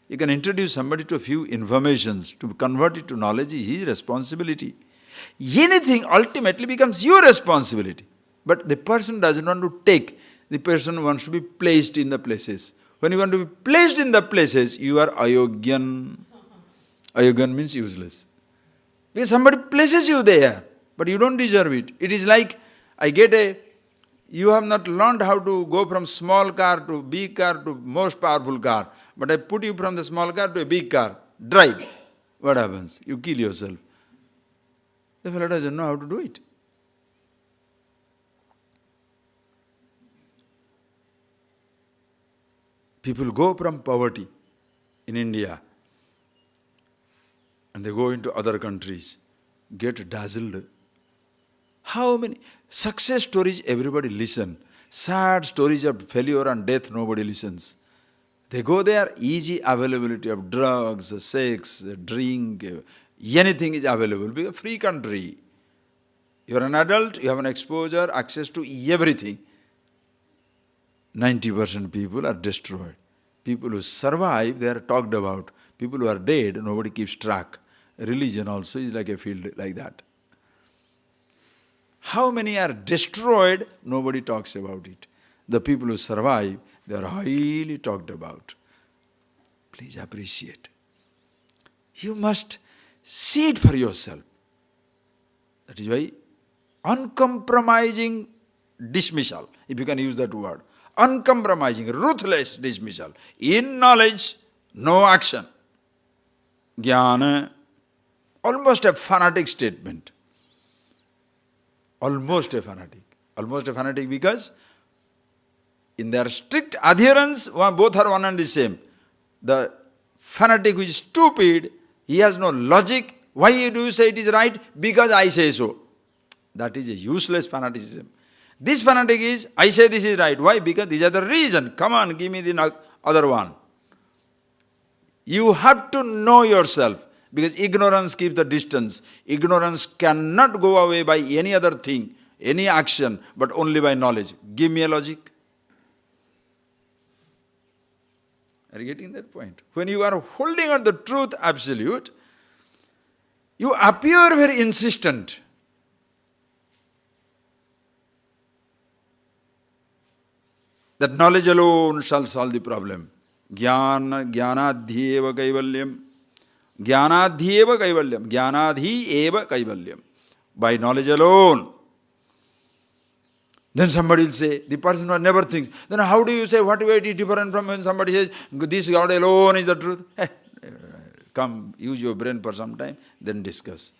You can introduce somebody to a few informations. To convert it to knowledge is his responsibility. Anything ultimately becomes your responsibility. But the person doesn't want to take. The person wants to be placed in the places. When you want to be placed in the places, you are ayogyan. Ayogyan means useless. Because somebody places you there, but you don't deserve it. It is like, you have not learned how to go from small car to big car to most powerful car. But I put you from the small car to a big car. Drive. What happens? You kill yourself. The fellow doesn't know how to do it. People go from poverty in India and they go into other countries, get dazzled. How many success stories everybody listen? Sad stories of failure and death nobody listens. They go there, easy availability of drugs, sex, drink, anything is available. Because a free country. You are an adult, you have an exposure, access to everything. 90% people are destroyed. People who survive, they are talked about. People who are dead, nobody keeps track. Religion also is like a field like that. How many are destroyed? Nobody talks about it. The people who survive, they are highly talked about. Please appreciate. You must see it for yourself. That is why uncompromising dismissal, if you can use that word. Uncompromising, ruthless dismissal. In knowledge, no action. Jnana, almost a fanatic statement. Almost a fanatic. Almost a fanatic because in their strict adherence, both are one and the same. The fanatic who is stupid, he has no logic. Why do you say it is right? Because I say so. That is a useless fanaticism. This fanatic is, I say this is right. Why? Because these are the reason. Come on, give me the other one. You have to know yourself. Because ignorance keeps the distance. Ignorance cannot go away by any other thing, any action, but only by knowledge. Give me a logic. Are you getting that point? When you are holding on the truth absolute, you appear very insistent. That knowledge alone shall solve the problem. Jnana, jnanadhyeva kaivalyam. Jnanadhi eva kaivalyam. Jnanadhi eva kaivalyam. By knowledge alone. Then somebody will say, the person who never thinks. Then how do you say what way it is different from when somebody says, this God alone is the truth? Come, use your brain for some time, then discuss.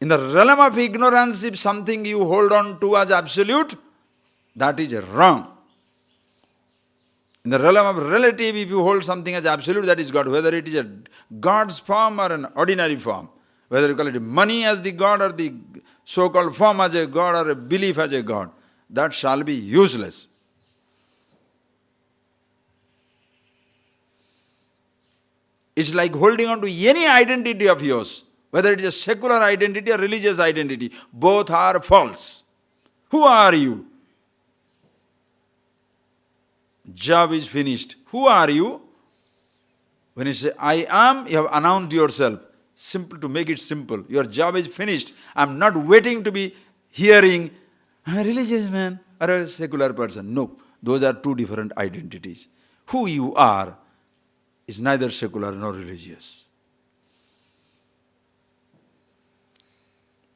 In the realm of ignorance, if something you hold on to as absolute, that is wrong. In the realm of relative, if you hold something as absolute, that is God. Whether it is a God's form or an ordinary form, whether you call it money as the God or the so-called form as a God or a belief as a God, that shall be useless. It's like holding on to any identity of yours, whether it is a secular identity or religious identity. Both are false. Who are you? Job is finished. Who are you? When you say, I am, you have announced yourself. Simple, to make it simple. Your job is finished. I am not waiting to be hearing, I am a religious man or a secular person. No, those are two different identities. Who you are is neither secular nor religious.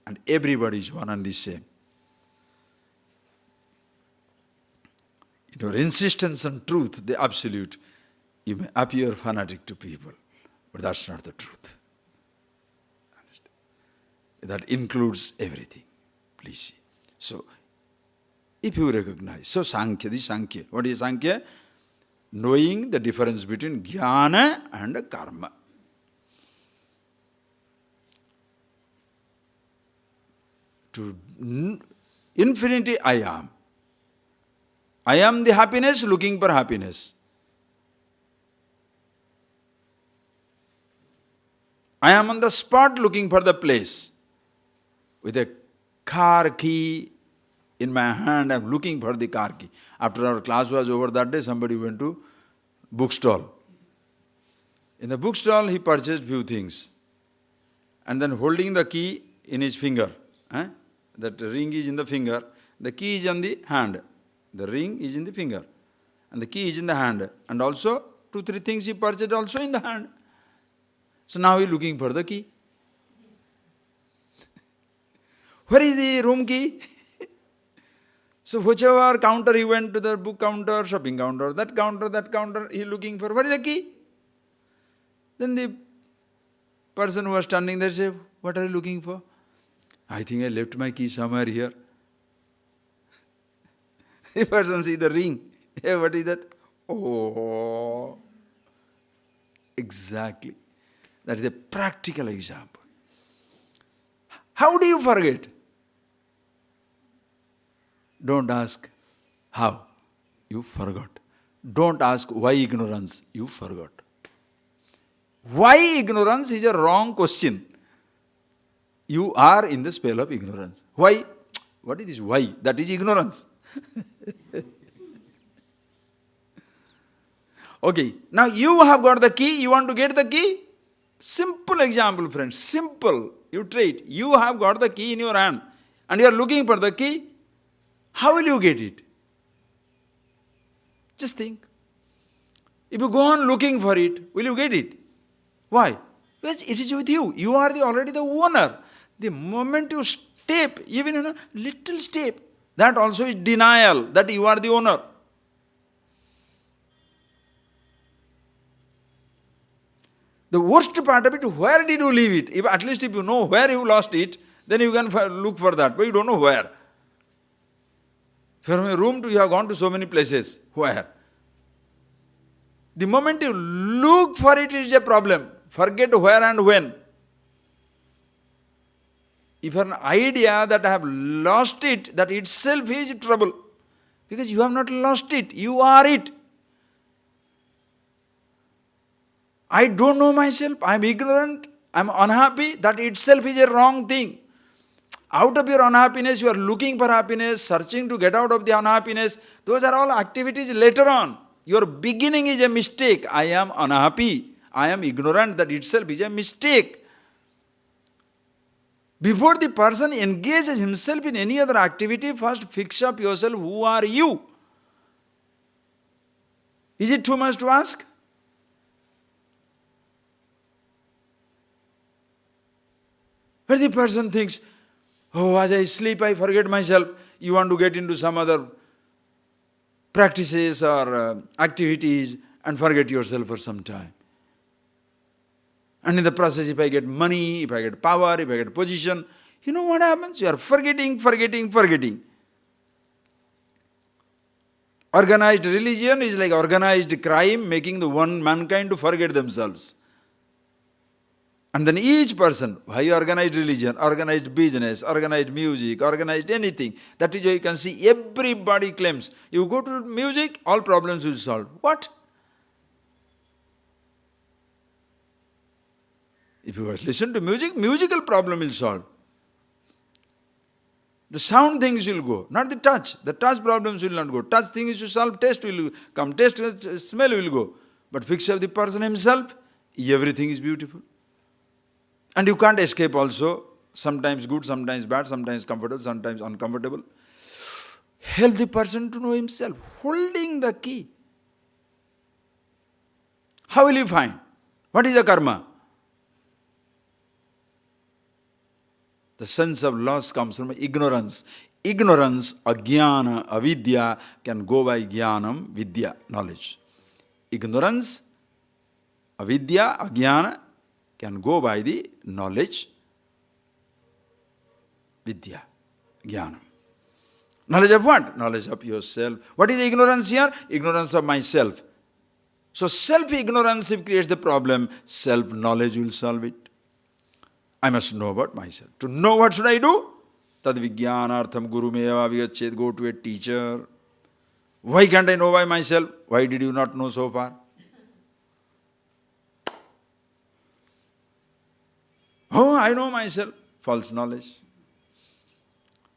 And everybody is one and the same. In your insistence on truth, the absolute, you may appear fanatic to people, but that's not the truth. That includes everything. Please see. So, if you recognize, so Sankhya, this Sankhya, what is Sankhya? Knowing the difference between jnana and karma. To infinity I am. I am the happiness looking for happiness. I am on the spot looking for the place. With a car key in my hand, I am looking for the car key. After our class was over that day, somebody went to bookstall. In the bookstall, he purchased few things. And then holding the key in his finger. That ring is in the finger. The key is on the hand. The ring is in the finger. And the key is in the hand. And also, 2-3 things he purchased also in the hand. So now he is looking for the key. Where is the room key? So whichever counter he went to, the book counter, shopping counter, that counter, he is looking for, where is the key? Then the person who was standing there said, what are you looking for? I think I left my key somewhere here. The person sees the ring. Hey, what is that? Oh, exactly. That is a practical example. How do you forget? Don't ask how. You forgot. Don't ask why ignorance. You forgot. Why ignorance is a wrong question. You are in the spell of ignorance. Why? What is this why? That is ignorance. Okay, now you have got the key, you want to get the key? Simple example, friends, simple. You try it. You have got the key in your hand and you are looking for the key. How will you get it? Just think. If you go on looking for it, will you get it? Why? Because it is with you. You are already the owner. The moment you step, even in a little step, that also is denial that you are the owner. The worst part of it, where did you leave it? If, at least if you know where you lost it, then you can look for that, but you don't know where. From a room to you have gone to so many places. Where? The moment you look for it, it is a problem. Forget where and when. If you have an idea that I have lost it, that itself is trouble. Because you have not lost it, you are it. I don't know myself, I am ignorant, I am unhappy, that itself is a wrong thing. Out of your unhappiness, you are looking for happiness, searching to get out of the unhappiness. Those are all activities later on. Your beginning is a mistake. I am unhappy, I am ignorant, that itself is a mistake. Before the person engages himself in any other activity, first fix up yourself, who are you? Is it too much to ask? But the person thinks, oh, as I sleep, I forget myself. You want to get into some other practices or activities and forget yourself for some time. And in the process, if I get money, if I get power, if I get position, you know what happens? You are forgetting. Organized religion is like organized crime, making the one mankind to forget themselves. And then each person, why organized religion, organized business, organized music, organized anything, that is why you can see everybody claims, you go to music, all problems will solve. What? If you listen to music, musical problem will solve. The sound things will go, not the touch. The touch problems will not go. Touch things will solve, taste will come, taste, smell will go. But fix of the person himself, everything is beautiful. And you can't escape also, sometimes good, sometimes bad, sometimes comfortable, sometimes uncomfortable. Help the person to know himself, holding the key. How will you find? What is the karma? The sense of loss comes from ignorance. Ignorance, ajnana, avidya, can go by jnanam, vidya, knowledge. Ignorance, avidya, ajnana, can go by the knowledge, vidya, jnana. Knowledge of what? Knowledge of yourself. What is the ignorance here? Ignorance of myself. So self-ignorance creates the problem, self-knowledge will solve it. I must know about myself. To know what should I do? Tad vijnanartham gurumeva vigachet. Go to a teacher. Why can't I know by myself? Why did you not know so far? Oh, I know myself. False knowledge.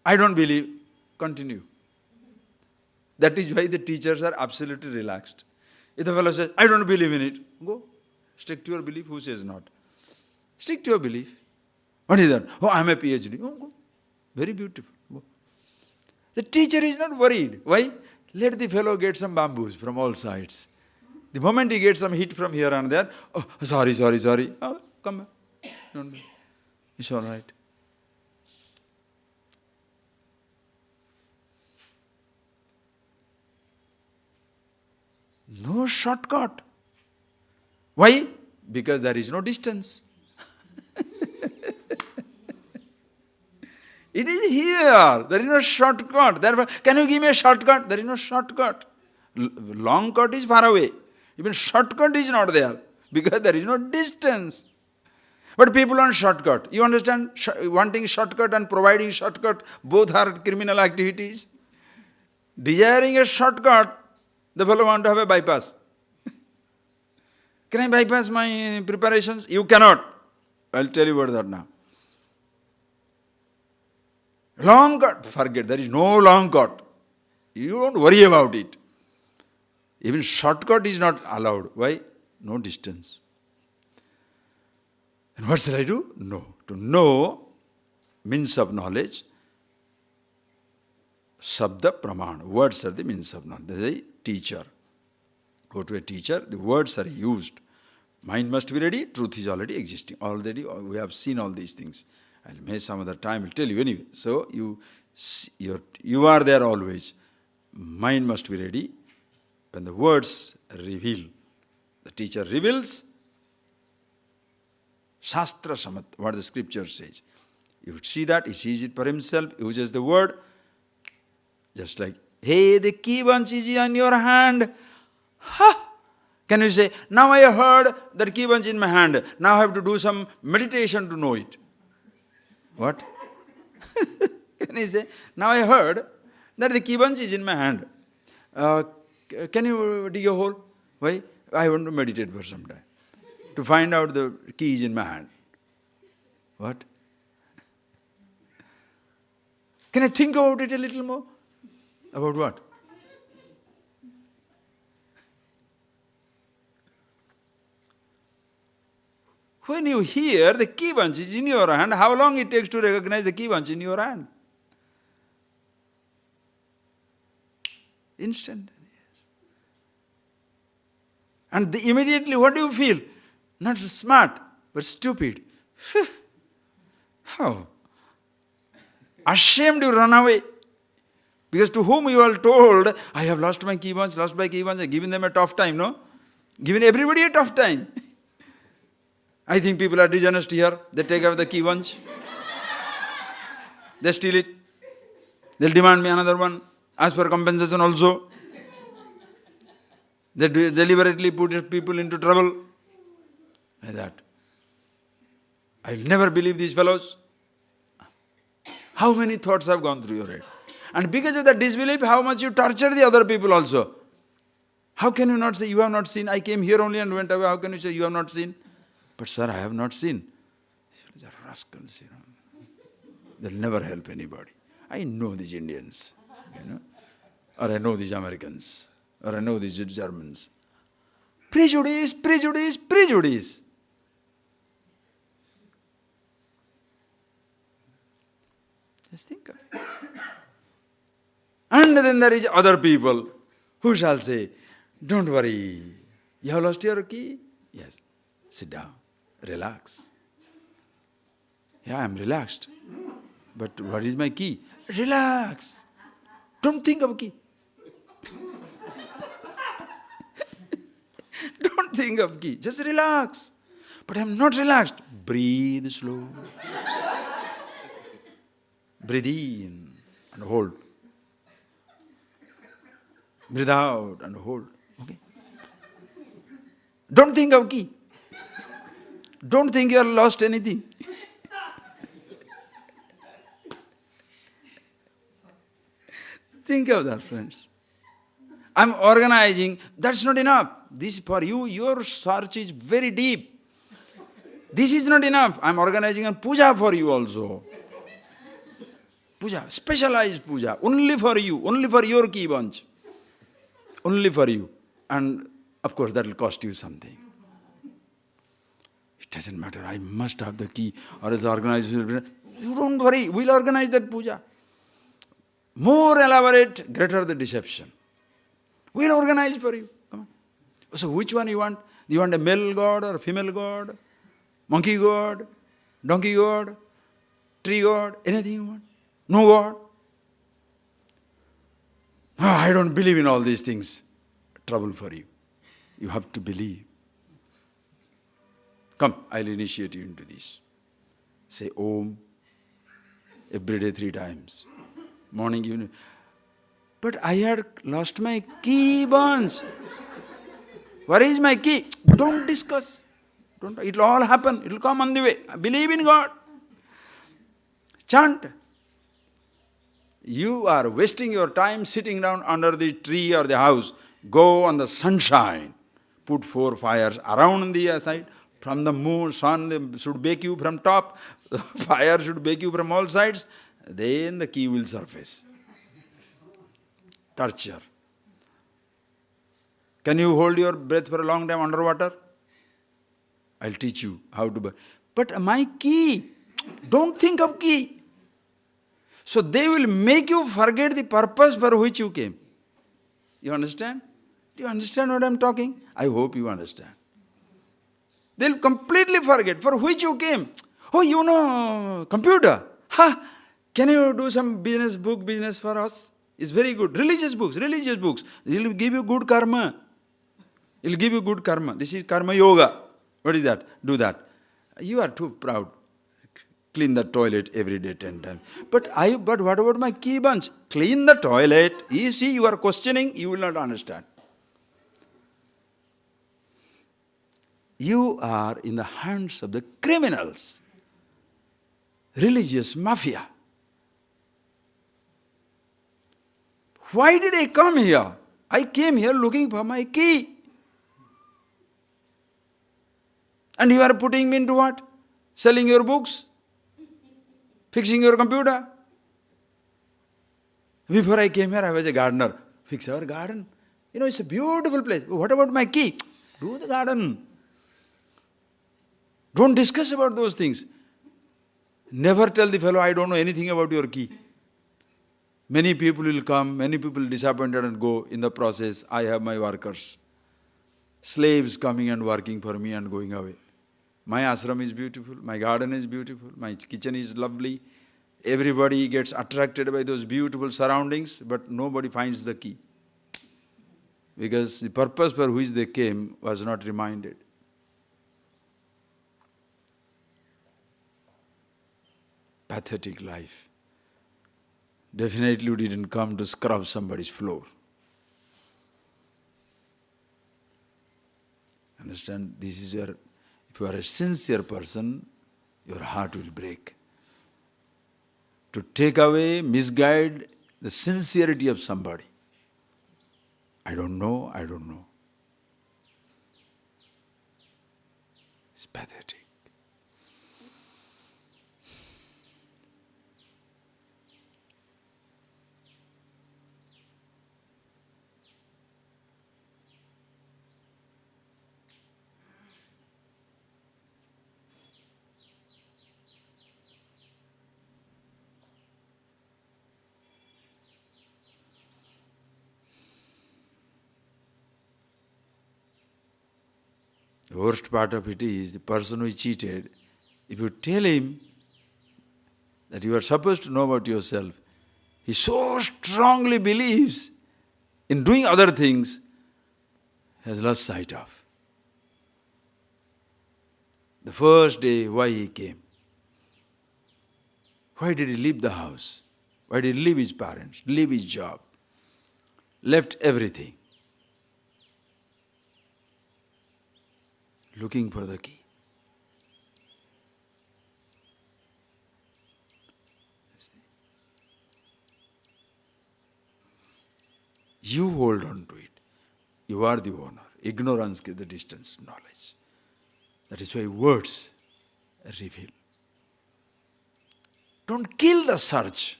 I don't believe. Continue. That is why the teachers are absolutely relaxed. If the fellow says, I don't believe in it, go. Stick to your belief. Who says not? Stick to your belief. What is that? Oh, I am a PhD. Oh, go. Very beautiful. Go. The teacher is not worried. Why? Let the fellow get some bamboos from all sides. The moment he gets some hit from here and there, oh, sorry. Oh, come back. No. It's all right. No shortcut. Why? Because there is no distance. It is here. There is no shortcut. Therefore, can you give me a shortcut? There is no shortcut. Long cut is far away. Even shortcut is not there because there is no distance. But people want shortcut. You understand? Wanting shortcut and providing shortcut, both are criminal activities. Desiring a shortcut, the fellow wants to have a bypass. Can I bypass my preparations? You cannot. I'll tell you about that now. Long cut, forget. There is no long cut. You don't worry about it. Even shortcut is not allowed. Why? No distance. And what shall I do? Know. To know means of knowledge. Sabda pramana. Words are the means of knowledge. There is a teacher. Go to a teacher, the words are used. Mind must be ready, truth is already existing. Already we have seen all these things. I'll make some other time, I'll tell you anyway. So you are there always. Mind must be ready. When the words reveal, the teacher reveals, Shastra Samat, what the scripture says. You see that, he sees it for himself, uses the word, just like, hey, the key bunch is in your hand. Ha! Can you say, now I heard that key bunch in my hand. Now I have to do some meditation to know it. What? Can you say, now I heard that the key bunch is in my hand. Can you dig a hole? Why? I want to meditate for some time. To find out the key is in my hand. What? Can I think about it a little more? About what? When you hear the key bunch is in your hand, how long it takes to recognize the key bunch in your hand? Instant. Yes. And immediately what do you feel? Not smart, but stupid. How? Ashamed you run away. Because to whom you are told, I have lost my key bunch, I've given them a tough time, no? Given everybody a tough time. I think people are dishonest here. They take away the key bunch. They steal it. They'll demand me another one. Ask for compensation also. They deliberately put people into trouble. Like that. I'll never believe these fellows. How many thoughts have gone through your head? And because of that disbelief, how much you torture the other people also. How can you not say, you have not seen? I came here only and went away. How can you say, you have not seen? But sir, I have not seen. These are rascals, They'll never help anybody. I know these Indians, Or I know these Americans. Or I know these Germans. Prejudice, prejudice, prejudice. Just think of it. And then there is other people who shall say, don't worry, you have lost your key? Yes, sit down, relax. Yeah, I am relaxed. But what is my key? Relax. Don't think of key. Don't think of key. Just relax. But I am not relaxed. Breathe slow. Breathe in and hold. Breathe out and hold. Okay? Don't think of key. Don't think you have lost anything. Think of that, friends. I'm organizing. That's not enough. This for you, your search is very deep. This is not enough. I'm organizing a puja for you also. Puja, specialized puja, only for you, only for your key bunch. Only for you. And of course that will cost you something. It doesn't matter, I must have the key or else organization. You don't worry, we'll organize that puja. More elaborate, greater the deception. We'll organize for you. Come on. So which one you want? Do you want a male god or a female god? Monkey god? Donkey god? Tree god? Anything you want? No God? Oh, I don't believe in all these things. Trouble for you. You have to believe. Come, I'll initiate you into this. Say Om every day 3 times. Morning, evening. But I had lost my key bunch. Where is my key? Don't discuss. It'll all happen. It'll come on the way. Believe in God. Chant. You are wasting your time sitting down under the tree or the house. Go on the sunshine. Put 4 fires around the side. From the moon, sun should bake you from top. Fire should bake you from all sides. Then the key will surface. Torture. Can you hold your breath for a long time underwater? I'll teach you how to. But my key, don't think of key. So they will make you forget the purpose for which you came. You understand? Do you understand what I'm talking? I hope you understand. They'll completely forget for which you came. Oh, computer. Ha! Can you do some business for us? It's very good. Religious books. It will give you good karma. It will give you good karma. This is karma yoga. What is that? Do that. You are too proud. Clean the toilet every day 10 times. But what about my key bunch? Clean the toilet. You see, you are questioning, you will not understand. You are in the hands of the criminals. Religious mafia. Why did I come here? I came here looking for my key. And you are putting me into what? Selling your books? Fixing your computer? Before I came here, I was a gardener. Fix our garden. It's a beautiful place. What about my key? Do the garden. Don't discuss about those things. Never tell the fellow, I don't know anything about your key. Many people will come, many people disappointed and go. In the process, I have my workers. Slaves coming and working for me and going away. My ashram is beautiful, my garden is beautiful, my kitchen is lovely. Everybody gets attracted by those beautiful surroundings, but nobody finds the key. Because the purpose for which they came was not reminded. Pathetic life. Definitely you didn't come to scrub somebody's floor. Understand? This is your, if you are a sincere person, your heart will break. To take away, misguide the sincerity of somebody. I don't know. It's pathetic. The worst part of it is the person who cheated, if you tell him that you are supposed to know about yourself, he so strongly believes in doing other things, he has lost sight of. The first day, why he came? Why did he leave the house? Why did he leave his parents, leave his job? Left everything. Looking for the key. You hold on to it. You are the owner. Ignorance gives the distance to knowledge. That is why words reveal. Don't kill the search.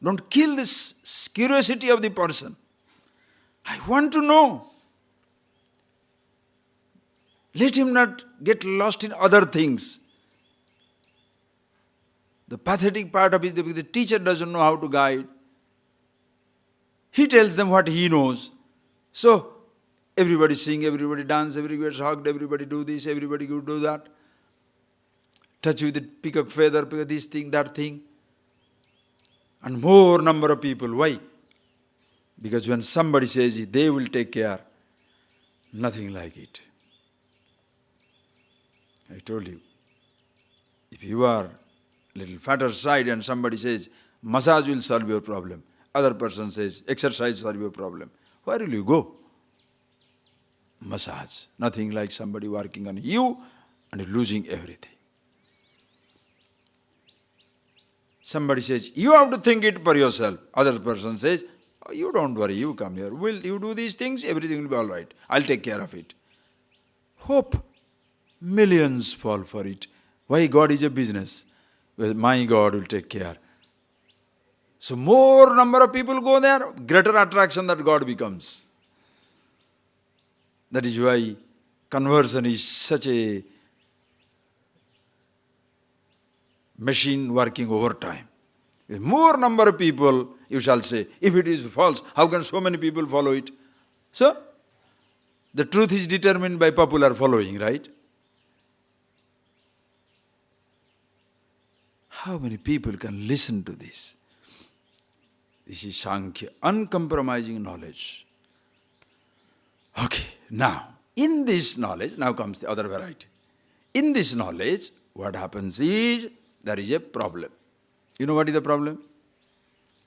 Don't kill this curiosity of the person. I want to know. Let him not get lost in other things. The pathetic part of it is the teacher doesn't know how to guide. He tells them what he knows. So, everybody sing, everybody dance, everybody hugged, everybody do this, everybody do that. Touch with the peacock feather, pick this thing, that thing. And more number of people. Why? Because when somebody says they will take care, nothing like it. I told you, if you are little fatter side and somebody says massage will solve your problem, other person says exercise will solve your problem, where will you go? Massage. Nothing like somebody working on you and losing everything. Somebody says, you have to think it for yourself. Other person says, oh, you don't worry, you come here. Will you do these things? Everything will be all right. I'll take care of it. Hope. Millions fall for it. Why? God is a business. Well, my God will take care. So more number of people go there, greater attraction that God becomes. That is why conversion is such a machine working overtime. With more number of people, you shall say, if it is false, how can so many people follow it? So, the truth is determined by popular following, right? How many people can listen to this? This is Sankhya, uncompromising knowledge. Okay, now, in this knowledge, now comes the other variety. In this knowledge, what happens is, there is a problem. You know what is the problem?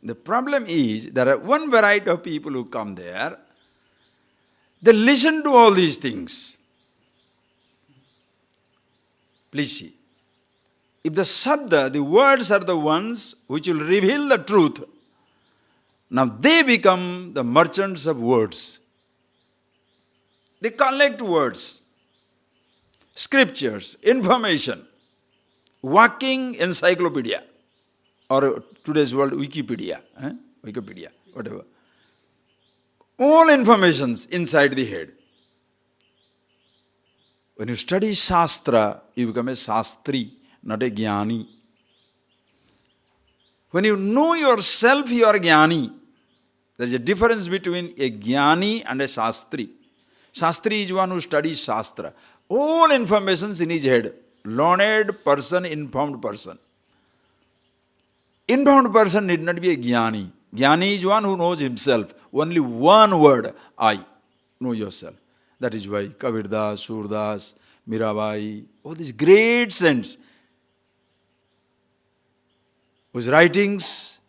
The problem is, there are one variety of people who come there, they listen to all these things. Please see. If the sabda, the words are the ones which will reveal the truth, now they become the merchants of words. They collect words, scriptures, information, walking encyclopedia, or today's world Wikipedia, Wikipedia, whatever. All informations inside the head. When you study Shastra, you become a Shastri, not a Jnani. When you know yourself, you are Jnani. There is a difference between a Jnani and a Shastri. Shastri is one who studies Shastra. All informations in his head. Learned person, informed person. Informed person need not be a Jnani. Jnani is one who knows himself. Only one word, I. Know yourself. That is why Kabir Das, Surdas, Mirabai, all these great saints whose writings,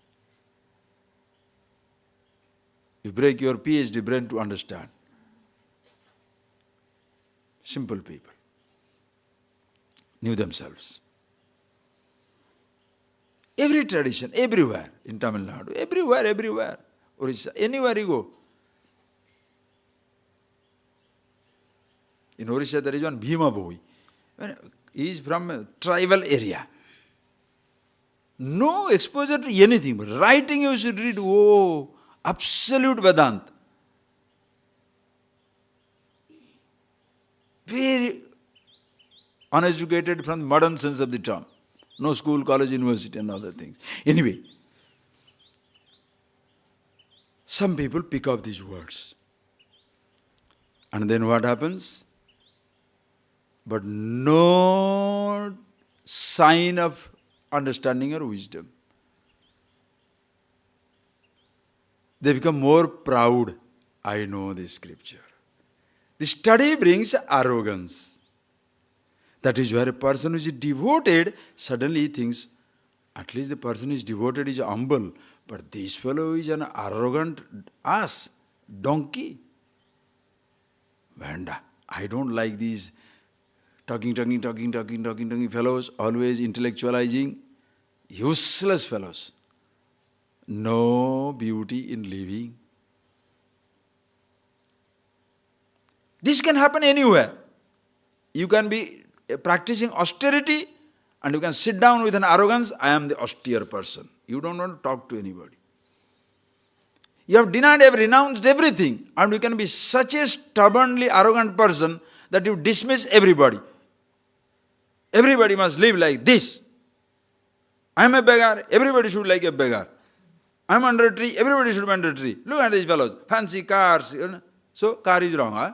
you break your PhD brain to understand. Simple people knew themselves. Every tradition, everywhere, in Tamil Nadu, everywhere, Orissa, anywhere you go. In Orissa there is one Bhima boy. He is from a tribal area. No exposure to anything, but writing you should read, oh, absolute Vedanta. Very uneducated from the modern sense of the term. No school, college, university and other things. Anyway, some people pick up these words. And then what happens? But no sign of understanding or wisdom. They become more proud. I know this scripture. The study brings arrogance. That is where a person who is devoted suddenly thinks, at least the person who is devoted is humble, but this fellow is an arrogant ass, donkey. Vanda. I don't like these talking fellows, always intellectualizing, useless fellows. No beauty in living. This can happen anywhere. You can be practicing austerity and you can sit down with an arrogance, I am the austere person. You don't want to talk to anybody. You have renounced everything, and you can be such a stubbornly arrogant person that you dismiss everybody. Everybody must live like this. I am a beggar, everybody should like a beggar. I am under a tree, everybody should be under a tree. Look at these fellows, fancy cars. So, car is wrong, huh?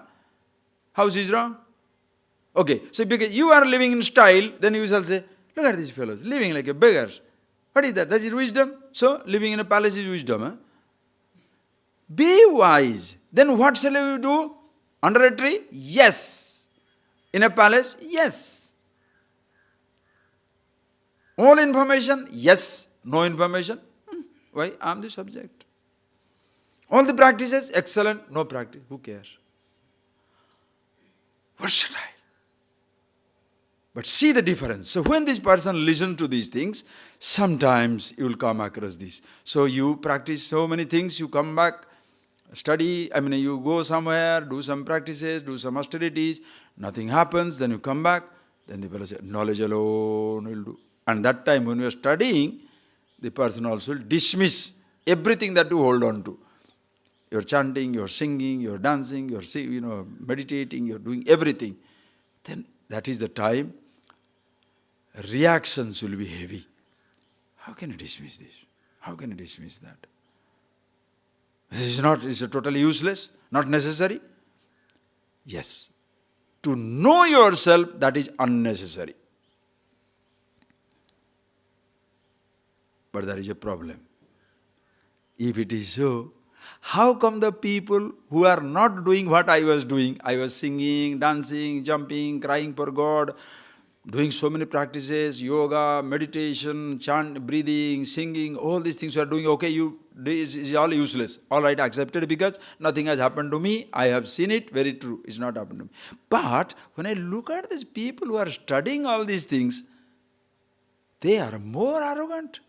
House is wrong. Okay, so because you are living in style, then you shall say, look at these fellows, living like a beggar. What is that? That is wisdom. So, living in a palace is wisdom. Huh? Be wise. Then what shall you do? Under a tree? Yes. In a palace? Yes. All information? Yes. No information? Why? I am the subject. All the practices? Excellent. No practice. Who cares? Versatile. But see the difference. So when this person listens to these things, sometimes you will come across this. So you practice so many things, you come back, study, you go somewhere, do some practices, do some austerities, nothing happens, then you come back, then the fellow says, knowledge alone will do. And that time when you are studying, the person also will dismiss everything that you hold on to. You're chanting, you're singing, you're dancing, you're meditating, you're doing everything. Then that is the time reactions will be heavy. How can you dismiss this? How can you dismiss that? This is totally useless, not necessary. Yes. To know yourself, that is unnecessary. But there is a problem. If it is so, how come the people who are not doing what I was doing, I was singing, dancing, jumping, crying for God, doing so many practices, yoga, meditation, chant, breathing, singing, all these things you are doing, okay, is all useless. All right, accepted because nothing has happened to me. I have seen it, very true, it's not happened to me. But when I look at these people who are studying all these things, they are more arrogant.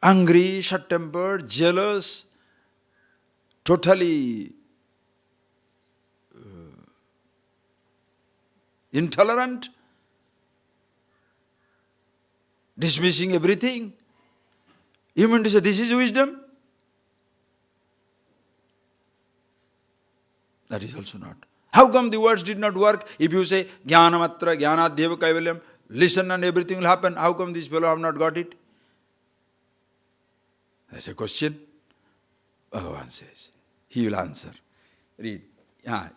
Angry, short-tempered, jealous, totally intolerant, dismissing everything. You mean to say this is wisdom? That is also not. How come the words did not work? If you say, Jnanamatra, Jnanadyeva Kaivalyam, listen and everything will happen, how come this fellow have not got it? That's a question. Bhagavan says. He will answer. Read.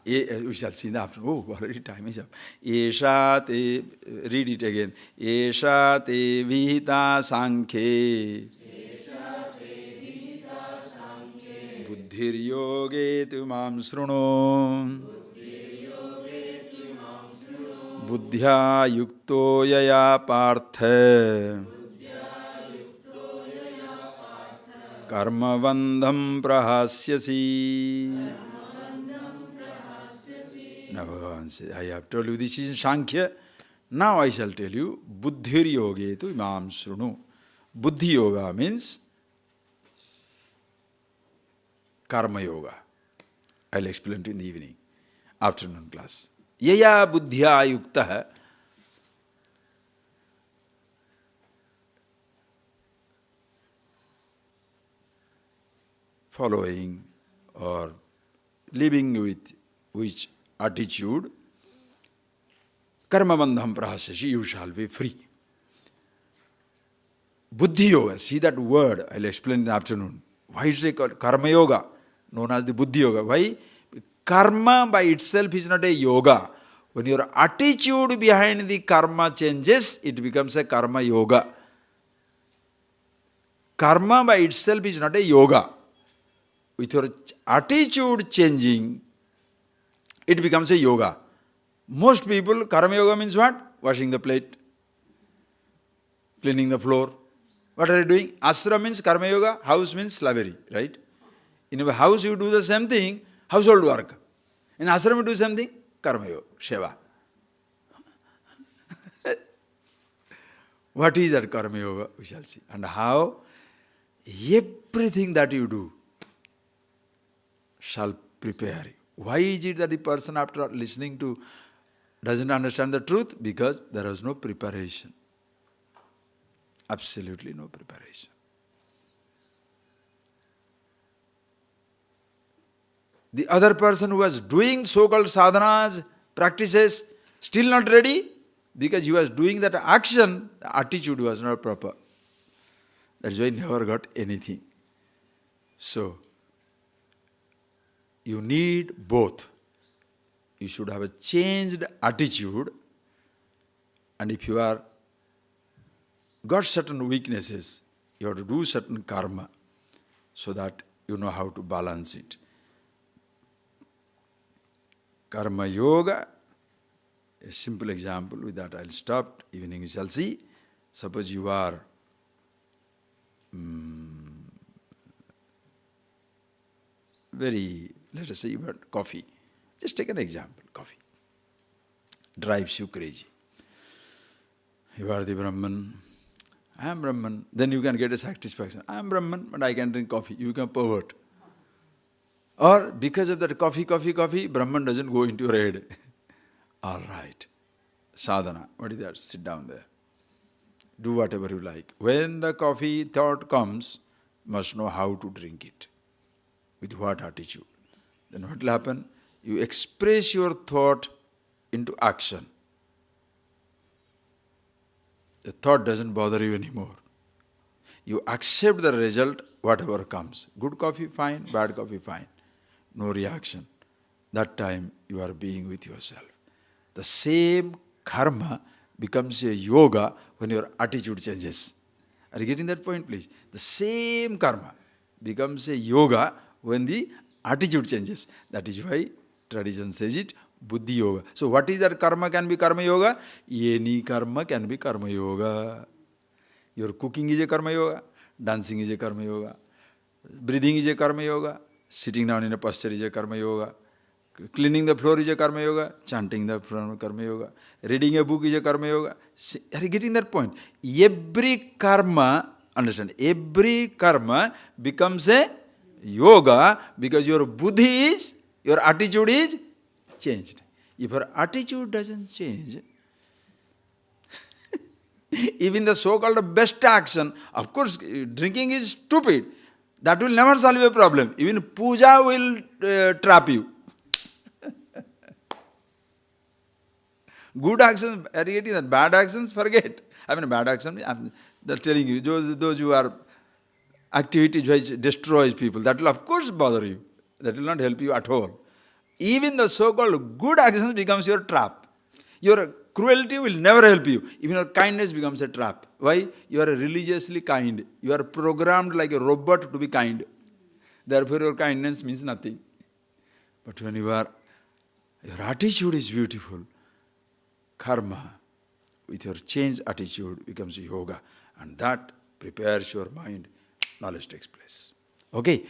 We shall see in the afternoon. Oh, already time is up. Esha te, read it again. Esha te vihita sankhe. Buddhir yoge tumam sruno. Buddhya yukto yaya partha. Karma bandham prahasyasi. Now Bhagavan says, I have told you this is Sankhya. Now I shall tell you, Buddhir yoge tu imam srunu. Buddhi yoga means Karma yoga. I will explain to you in the evening, afternoon class. Yaya buddhya yukta, following or living with which attitude, karma bandham prahasyashi, you shall be free. Buddhi yoga, see that word, I will explain in the afternoon. Why is it called karma yoga, known as the buddhi yoga? Why? Karma by itself is not a yoga. When your attitude behind the karma changes, it becomes a karma yoga. Karma by itself is not a yoga. With your attitude changing, it becomes a yoga. Most people, karma yoga means what? Washing the plate, cleaning the floor. What are you doing? Ashram means karma yoga, house means slavery, right? In a house you do the same thing, household work. In ashram you do something, karma yoga, seva. What is that karma yoga? We shall see. And how everything that you do shall prepare you. Why is it that the person after listening to doesn't understand the truth? Because there was no preparation. Absolutely no preparation. The other person who was doing so-called sadhanas, practices, still not ready, because he was doing that action, the attitude was not proper. That's why he never got anything. So, you need both. You should have a changed attitude, and if you are got certain weaknesses, you have to do certain karma so that you know how to balance it. Karma yoga, a simple example, with that I'll stop, evening we shall see. Suppose you are let us say you want coffee. Just take an example, coffee. Drives you crazy. You are the Brahman, I am Brahman. Then you can get a satisfaction. I am Brahman, but I can drink coffee. You become pervert. Or because of that coffee, Brahman doesn't go into your head. All right. Sadhana, what is that? Sit down there. Do whatever you like. When the coffee thought comes, must know how to drink it. With what attitude. Then what will happen? You express your thought into action. The thought doesn't bother you anymore. You accept the result, whatever comes. Good coffee, fine. Bad coffee, fine. No reaction. That time you are being with yourself. The same karma becomes a yoga when your attitude changes. Are you getting that point, please? The same karma becomes a yoga when the attitude changes. That is why tradition says it, buddhi yoga. So what is that karma can be karma yoga? Any karma can be karma yoga. Your cooking is a karma yoga, dancing is a karma yoga, breathing is a karma yoga, sitting down in a posture is a karma yoga, cleaning the floor is a karma yoga, chanting the karma yoga, reading a book is a karma yoga. Are you getting that point? Every karma, understand, every karma becomes a yoga because your buddhi is, your attitude is changed. If your attitude doesn't change, even the so-called best action, of course, drinking is stupid. That will never solve a problem. Even puja will trap you. Good actions, are you getting that? Bad actions, forget. I mean, bad actions, I'm just telling you, those who are activities which destroys people. That will of course bother you. That will not help you at all. Even the so-called good actions becomes your trap. Your cruelty will never help you. Even your kindness becomes a trap. Why? You are religiously kind. You are programmed like a robot to be kind. Therefore your kindness means nothing. But when your attitude is beautiful, karma, with your changed attitude becomes yoga. And that prepares your mind. Knowledge takes place. Okay?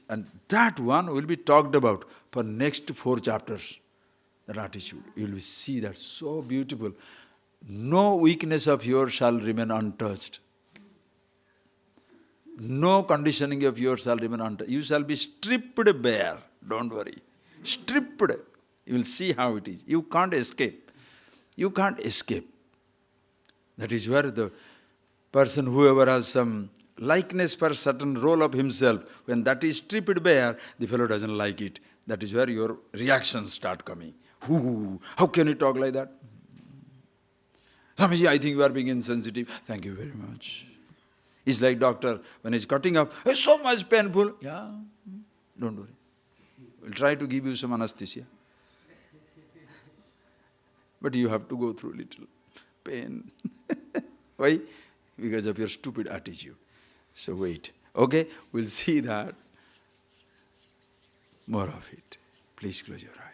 And that one will be talked about for next 4 chapters. That attitude. You will see that so beautiful. No weakness of yours shall remain untouched. No conditioning of yours shall remain untouched. You shall be stripped bare. Don't worry. Stripped. You will see how it is. You can't escape. You can't escape. That is where the person, whoever has some likeness for certain role of himself, when that is stripped bare, the fellow doesn't like it. That is where your reactions start coming. Ooh, how can you talk like that? Swamiji, I think you are being insensitive. Thank you very much. It's like doctor, when he's cutting up, it's so much painful. Yeah, don't worry. We'll try to give you some anesthesia. But you have to go through little pain. Why? Because of your stupid attitude. So wait. Okay? We'll see that. More of it. Please close your eyes.